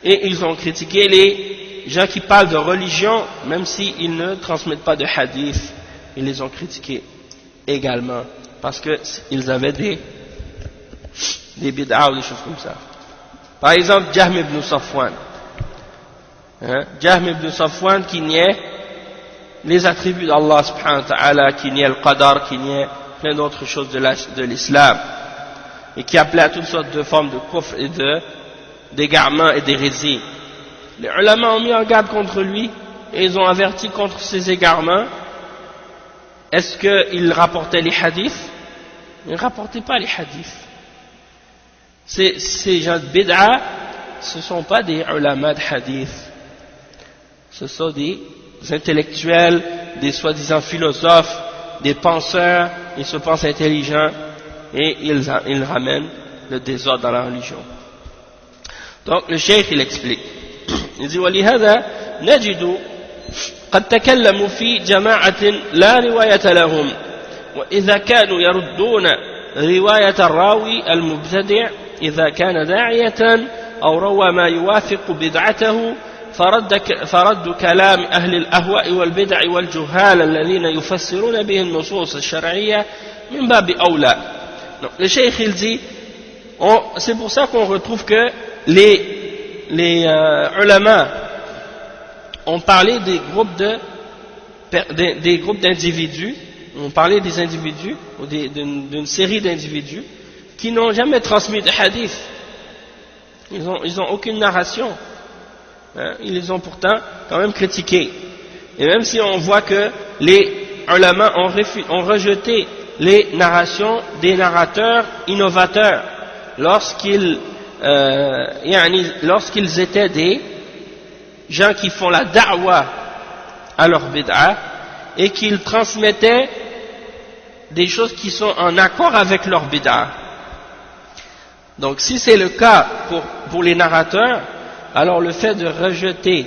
et ils ont critiqué les gens qui parlent de religion même s'ils ne transmettent pas de hadith. Ils les ont critiqués également parce qu'ils avaient des bid'a ou des choses comme ça. Par exemple Jahm ibn Safwan, Jahm ibn Safwan qui niait les attributs d'Allah subhanahu wa ta'ala, qui niait le qadar, qui niait plein d'autres choses de l'islam, et qui appelait à toutes sortes de formes de kufr et d'égarements et d'hérésie. Les ulama ont mis en garde contre lui et ils ont averti contre ces égarements. Est-ce qu'il rapportait les hadiths? Il ne rapportait pas les hadiths. Ces gens de bid'a, ce ne sont pas des ulama de hadith. Ce sont des intellectuels, des soi-disant philosophes, des penseurs, ils se pensent intelligents et ils ramènent le désordre dans la religion. Donc le cheikh il explique. Il dit وَلِهَذَا نَجِدُ قد تكلموا في جماعة لا رواية لهم وإذا كانوا يردون رواية الراوي المبتدع إذا كان داعية أو روى ما يوافق بدعته فرد كلام أهل الأهواء والبدع والجهال الذين يفسرون به النصوص الشرعية من باب أولى. Donc, le cheikh il dit, c'est pour ça qu'on retrouve que les ulama ont parlé des groupes d'individus, ont parlé des individus ou d'une série d'individus qui n'ont jamais transmis de hadith. Ils ont aucune narration. Ils les ont pourtant quand même critiqués. Et même si on voit que les ulama ont rejeté les narrations des narrateurs innovateurs lorsqu'ils étaient des gens qui font la da'wa à leur bid'a et qu'ils transmettaient des choses qui sont en accord avec leur bid'a. Donc si c'est le cas pour les narrateurs, alors le fait de rejeter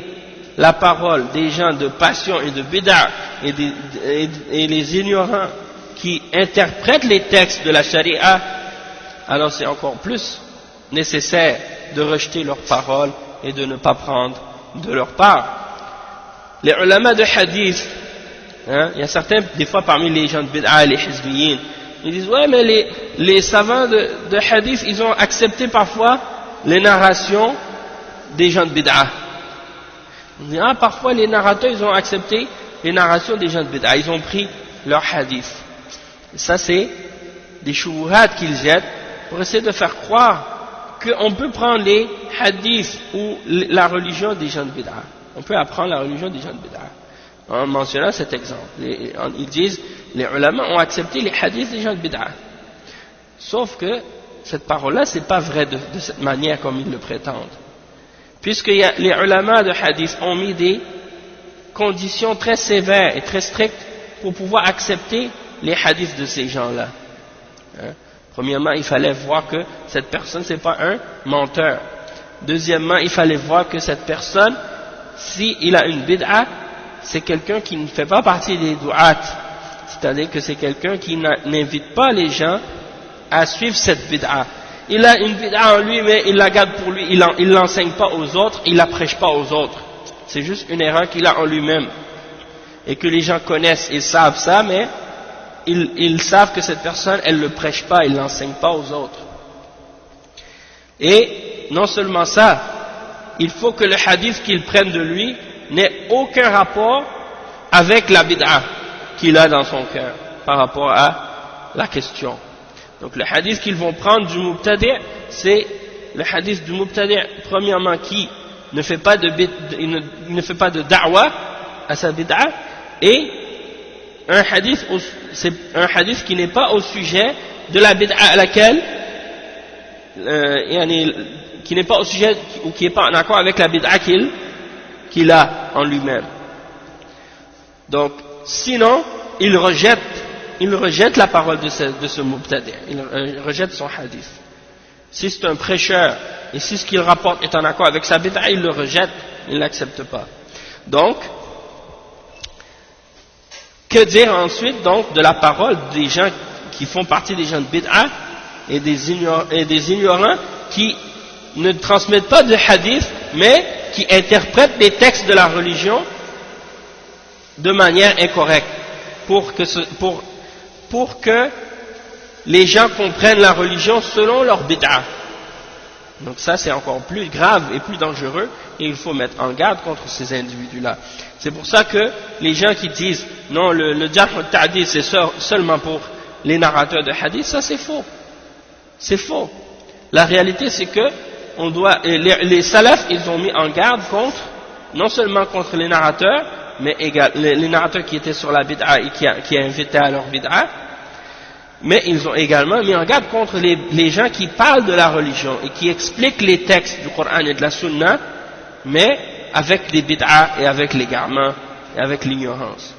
la parole des gens de passion et de bid'a et les ignorants qui interprètent les textes de la charia, alors c'est encore plus nécessaire de rejeter leurs paroles et de ne pas prendre de leur part. Les ulama de hadith, il y a certains, des fois parmi les gens de bid'a et les hizbiyin, ils disent ouais mais les savants de hadith ils ont accepté parfois les narrations des gens de bid'a. On dit parfois les narrateurs ils ont accepté les narrations des gens de bid'a, ils ont pris leur hadith. Et ça c'est des shubuhat qu'ils jettent pour essayer de faire croire qu'on peut prendre les hadiths ou la religion des gens de bid'a. On peut apprendre la religion des gens de bid'a. En mentionnant cet exemple. Ils disent, les ulama ont accepté les hadiths des gens de bid'a. Sauf que cette parole-là, c'est pas vrai de cette manière comme ils le prétendent. Puisque les ulama de hadith ont mis des conditions très sévères et très strictes pour pouvoir accepter les hadiths de ces gens-là. Hein? Premièrement, il fallait voir que cette personne, c'est pas un menteur. Deuxièmement, il fallait voir que cette personne, s'il a une bid'a, c'est quelqu'un qui ne fait pas partie des du'at. C'est-à-dire que c'est quelqu'un qui n'invite pas les gens à suivre cette bid'a. Il a une bid'a en lui, mais il la garde pour lui, il l'enseigne pas aux autres, il la prêche pas aux autres. C'est juste une erreur qu'il a en lui-même. Et que les gens connaissent et savent ça, mais ils savent que cette personne, elle le prêche pas, il l'enseigne pas aux autres. Et non seulement ça, il faut que le hadith qu'ils prennent de lui n'ait aucun rapport avec la bid'a qu'il a dans son cœur par rapport à la question. Donc le hadith qu'ils vont prendre du mubtadi', c'est le hadith du mubtadi', premièrement, qui ne fait pas de da'wa à sa bid'a, et c'est un hadith qui n'est pas au sujet de la bid'a à laquelle qui n'est pas au sujet ou qui n'est pas en accord avec la bid'a qu'il a en lui-même. Donc sinon il rejette la parole de ce mubtadi', il rejette son hadith. Si c'est un prêcheur et si ce qu'il rapporte est en accord avec sa bid'a, il le rejette, il ne l'accepte pas. Donc que dire ensuite donc de la parole des gens qui font partie des gens de bid'a et des ignorants qui ne transmettent pas de hadith mais qui interprètent les textes de la religion de manière incorrecte pour que les gens comprennent la religion selon leur bid'a. Donc ça c'est encore plus grave et plus dangereux et il faut mettre en garde contre ces individus-là. C'est pour ça que les gens qui disent non, le jarh wa ta'dil c'est seulement pour les narrateurs de hadith, ça c'est faux. C'est faux. La réalité c'est que les salafs ils ont mis en garde contre, non seulement contre les narrateurs, mais les narrateurs qui étaient sur la bid'a et qui invitaient à leur bid'a, mais ils ont également mis en garde contre les gens qui parlent de la religion et qui expliquent les textes du Coran et de la Sunna, mais avec des bid'a et avec l'égarement et avec l'ignorance.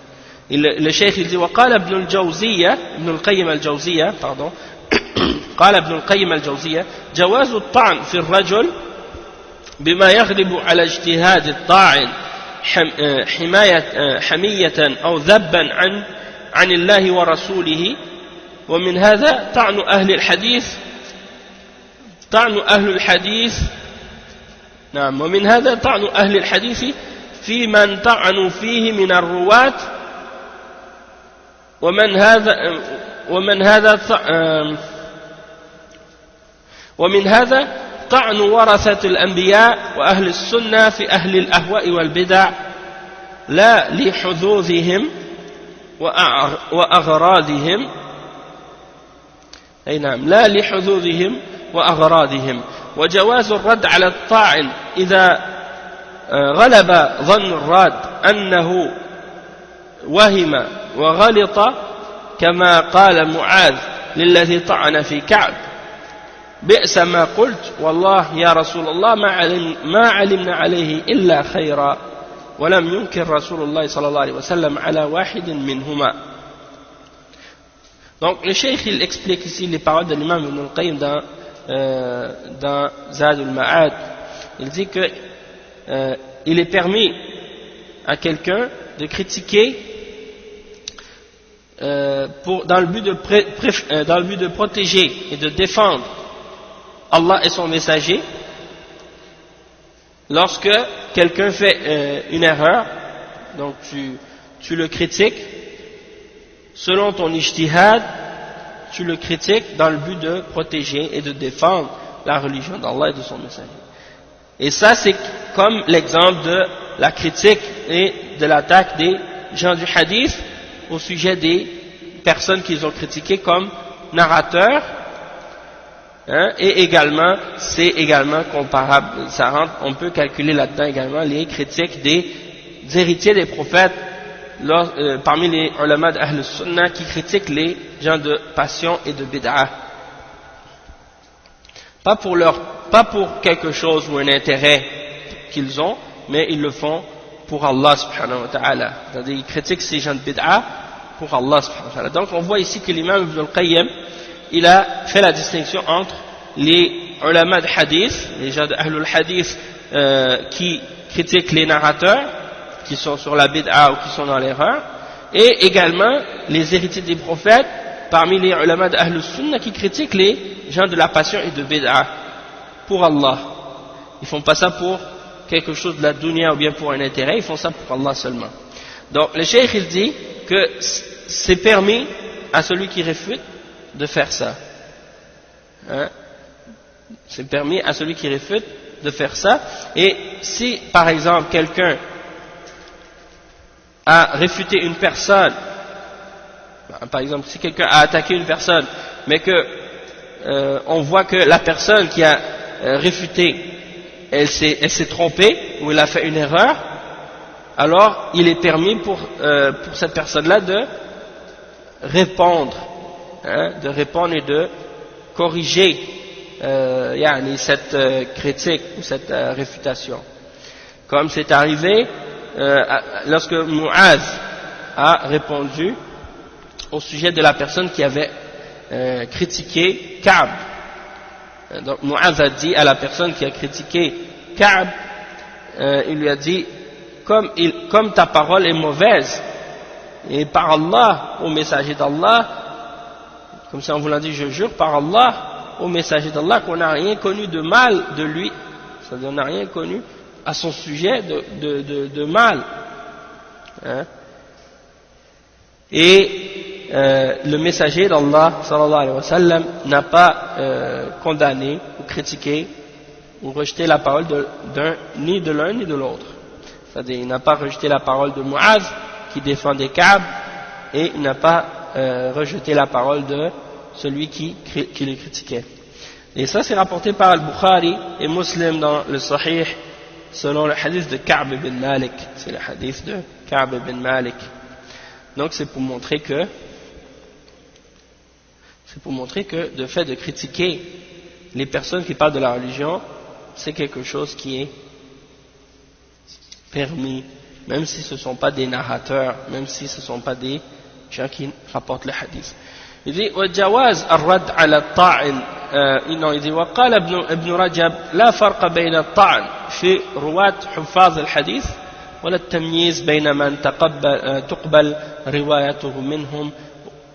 Et le cheikh il dit وقال ابن القيم الجوزية قال ابن القيم الجوزية جواز الطعن في الرجل بما يغلب على اجتهاد الطاعن حمية أو ذبا عن الله ورسوله، ومن هذا طعن أهل الحديث في من طعنوا فيه من الرواة، ومن هذا طعن ورثة الأنبياء وأهل السنة في أهل الأهواء والبدع لا لحظوظهم وأغراضهم، أي نعم، لا لحظوظهم وأغراضهم. وجواز الرد على الطاعن إذا غلب ظن الراد أنه وهم وغلط، كما قال معاذ للذي طعن في كعب بئس ما قلت والله يا رسول الله ما علمنا عليه إلا خيرا، ولم ينكر رسول الله صلى الله عليه وسلم على واحد منهما. Donc le cheikh il explique ici les paroles de l'imam Ibn al-Qayyim dans Zad al-Ma'ad. Il dit que il est permis à quelqu'un de critiquer dans le but de protéger et de défendre Allah et son messager lorsque quelqu'un fait une erreur. Donc tu le critiques selon ton ijtihad, tu le critiques dans le but de protéger et de défendre la religion d'Allah et de son messager. Et ça c'est comme l'exemple de la critique et de l'attaque des gens du hadith au sujet des personnes qu'ils ont critiquées comme narrateurs Hein, et également, c'est également comparable, on peut calculer là-dedans également les critiques des héritiers des prophètes, parmi les ulama d'Ahl Sunnah qui critiquent les gens de passion et de bid'ah. Pas pour quelque chose ou un intérêt qu'ils ont, mais ils le font pour Allah subhanahu wa ta'ala. C'est-à-dire, ils critiquent ces gens de bid'ah pour Allah subhanahu wa ta'ala. Donc on voit ici que l'imam Ibn al-Qayyim, il a fait la distinction entre les ulama de hadith, les gens de Ahlul Hadith qui critiquent les narrateurs, qui sont sur la bid'a ou qui sont dans l'erreur, et également les héritiers des prophètes, parmi les ulama de Ahlul Sunnah qui critiquent les gens de la passion et de bid'a pour Allah. Ils font pas ça pour quelque chose de la dunya ou bien pour un intérêt, ils font ça pour Allah seulement. Donc le cheikh il dit que c'est permis à celui qui réfute de faire ça. Hein? C'est permis à celui qui réfute de faire ça. Et si par exemple quelqu'un a réfuté une personne, par exemple si quelqu'un a attaqué une personne, mais que on voit que la personne qui a réfuté, elle s'est trompée ou elle a fait une erreur, alors il est permis pour cette personne-là de répondre, hein, et de corriger cette critique ou cette réfutation. Comme c'est arrivé lorsque Mu'az a répondu au sujet de la personne qui avait critiqué Ka'b. Donc Mu'az a dit à la personne qui a critiqué Ka'b, il lui a dit comme ta parole est mauvaise, et par Allah, au messager d'Allah, comme ça on vous l'a dit, je jure par Allah, au messager d'Allah, qu'on n'a rien connu de mal de lui, c'est-à-dire on n'a rien connu à son sujet de mal. Hein? Et le messager d'Allah, sallallahu alayhi wa sallam, n'a pas condamné ou critiqué ou rejeté la parole ni de l'un ni de l'autre. C'est-à-dire il n'a pas rejeté la parole de Mu'az qui défendait Ka'b, et il n'a pas rejeté la parole de celui qui les critiquait. Et ça c'est rapporté par Al-Bukhari et Muslim dans le Sahih selon le hadith de Ka'b ibn Malik. C'est le hadith de Ka'b ibn Malik. Donc c'est pour montrer que le fait de critiquer les personnes qui parlent de la religion, c'est quelque chose qui est permis, même si ce ne sont pas des narrateurs, même si ce ne sont pas des gens qui rapportent le hadith. Il dit وجواز الرد على الطاعن il dit وقال ابن رجب لا فرق بين الطعن في رواة حفاظ الحديث ولا التمييز بين من تقبل روايته منهم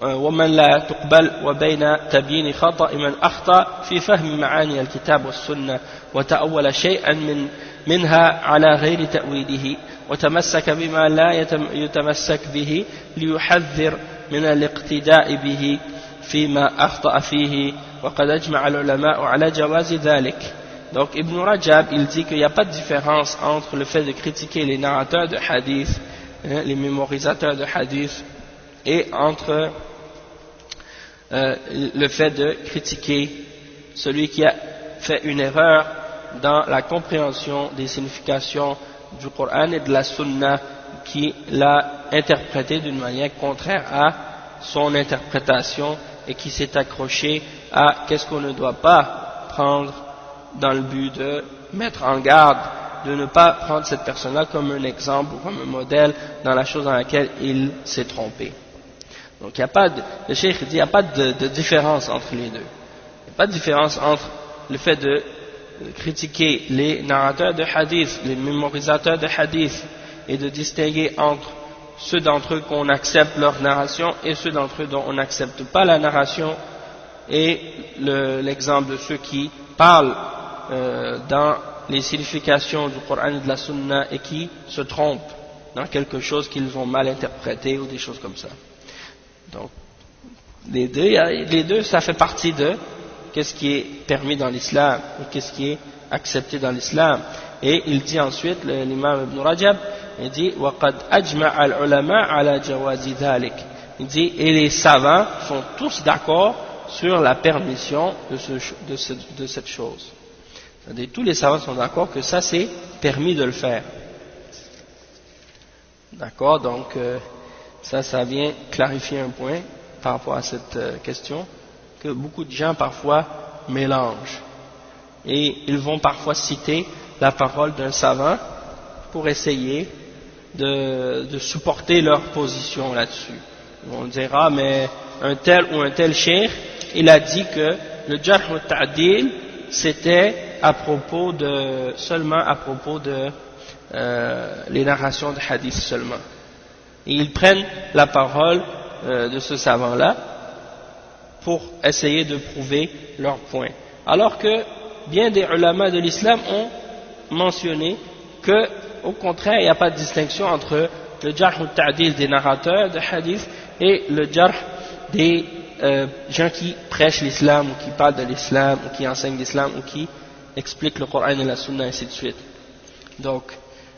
ومن لا تقبل وبين تبيين خطأ من أخطأ في فهم معاني الكتاب والسنة وتأول شيئا منها على غير تأويله وتمسك بما لا يتمسك به ليحذر من الاقتداء به فيما أخطأ فيه وقد أجمع العلماء على جواز ذلك. Donc Ibn Rajab il dit qu'il n'y a pas de différence entre le fait de critiquer les narrateurs de hadith, les mémorisateurs de hadith, et entre le fait de critiquer celui qui a fait une erreur dans la compréhension des significations du Coran et de la Sunna, qui l'a interprété d'une manière contraire à son interprétation et qui s'est accroché à qu'est-ce qu'on ne doit pas prendre dans le but de mettre en garde, de ne pas prendre cette personne-là comme un exemple ou comme un modèle dans la chose dans laquelle il s'est trompé. Donc il n'y a pas le cheikh dit il n'y a pas de différence entre les deux. Il n'y a pas de différence entre le fait de critiquer les narrateurs de hadith, les mémorisateurs de hadith, et de distinguer entre ceux d'entre eux qu'on accepte leur narration et ceux d'entre eux dont on n'accepte pas la narration, et l'exemple de ceux qui parlent dans les significations du Coran et de la Sunna et qui se trompent dans quelque chose qu'ils ont mal interprété ou des choses comme ça. Donc les deux ça fait partie de qu'est-ce qui est permis dans l'islam et qu'est-ce qui est accepté dans l'islam. Et il dit ensuite, l'imam Ibn Rajab, il dit وَقَدْ أَجْمَعَ الْعُلَمَاءَ عَلَى جَوَازِ ذَلِكَ. Il dit et les savants sont tous d'accord sur la permission de cette chose. C'est-à-dire, tous les savants sont d'accord que ça c'est permis de le faire. D'accord, donc ça vient clarifier un point par rapport à cette question que beaucoup de gens parfois mélangent et ils vont parfois citer la parole d'un savant pour essayer de supporter leur position là-dessus. Ils vont dire ah mais un tel ou un tel cheikh il a dit que le jarh wa ta'dil c'était seulement à propos de les narrations de hadith seulement. Et ils prennent la parole de ce savant-là pour essayer de prouver leur point. Alors que bien des ulama de l'islam ont mentionné que, au contraire, il n'y a pas de distinction entre le jarh ou ta'dil des narrateurs de hadith et le jarh des gens qui prêchent l'islam ou qui parlent de l'islam ou qui enseignent l'islam ou qui expliquent le Coran et la Sunna et ainsi de suite. Donc,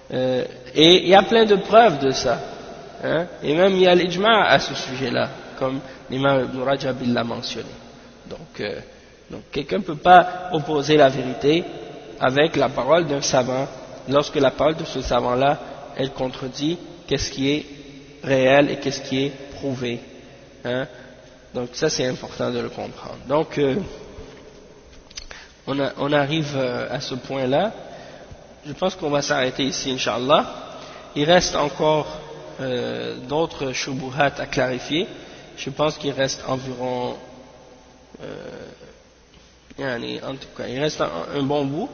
et il y a plein de preuves de ça. Hein? Et même il y a l'ijma' à ce sujet-là, comme l'imam Ibn Rajab l'a mentionné. Donc quelqu'un ne peut pas opposer la vérité avec la parole d'un savant, lorsque la parole de ce savant-là, elle contredit qu'est-ce qui est réel et qu'est-ce qui est prouvé. Hein? Donc ça c'est important de le comprendre. Donc on arrive à ce point-là. Je pense qu'on va s'arrêter ici, Inch'Allah. Il reste encore d'autres shubuhat à clarifier. Je pense qu'il reste environ en tout cas, il reste un bon bout.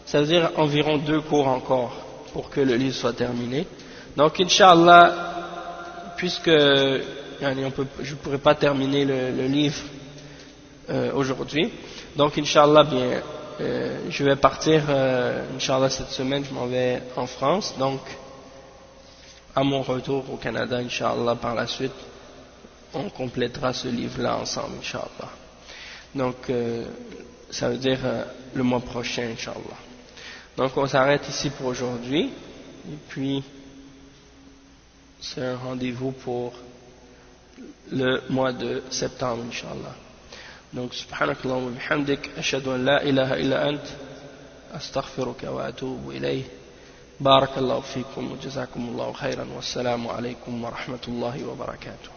Ça veut dire environ 2 cours encore pour que le livre soit terminé. Donc, Inch'Allah, puisque je ne pourrais pas terminer le livre aujourd'hui, donc Inch'Allah, bien, je vais partir, Inch'Allah, cette semaine, je m'en vais en France, donc à mon retour au Canada, Inch'Allah, par la suite, on complétera ce livre-là ensemble, Inch'Allah. Donc, ça veut dire le mois prochain, Inch'Allah. Donc, on s'arrête ici pour aujourd'hui, et puis, c'est un rendez-vous pour le mois de septembre, Inch'Allah. Donc, subhanakallah wa bihamdik, ashhadu an la ilaha illa ant, astaghfiruka wa atubu ilayh. بارك الله فيكم وجزاكم الله خيرا والسلام عليكم ورحمة الله وبركاته.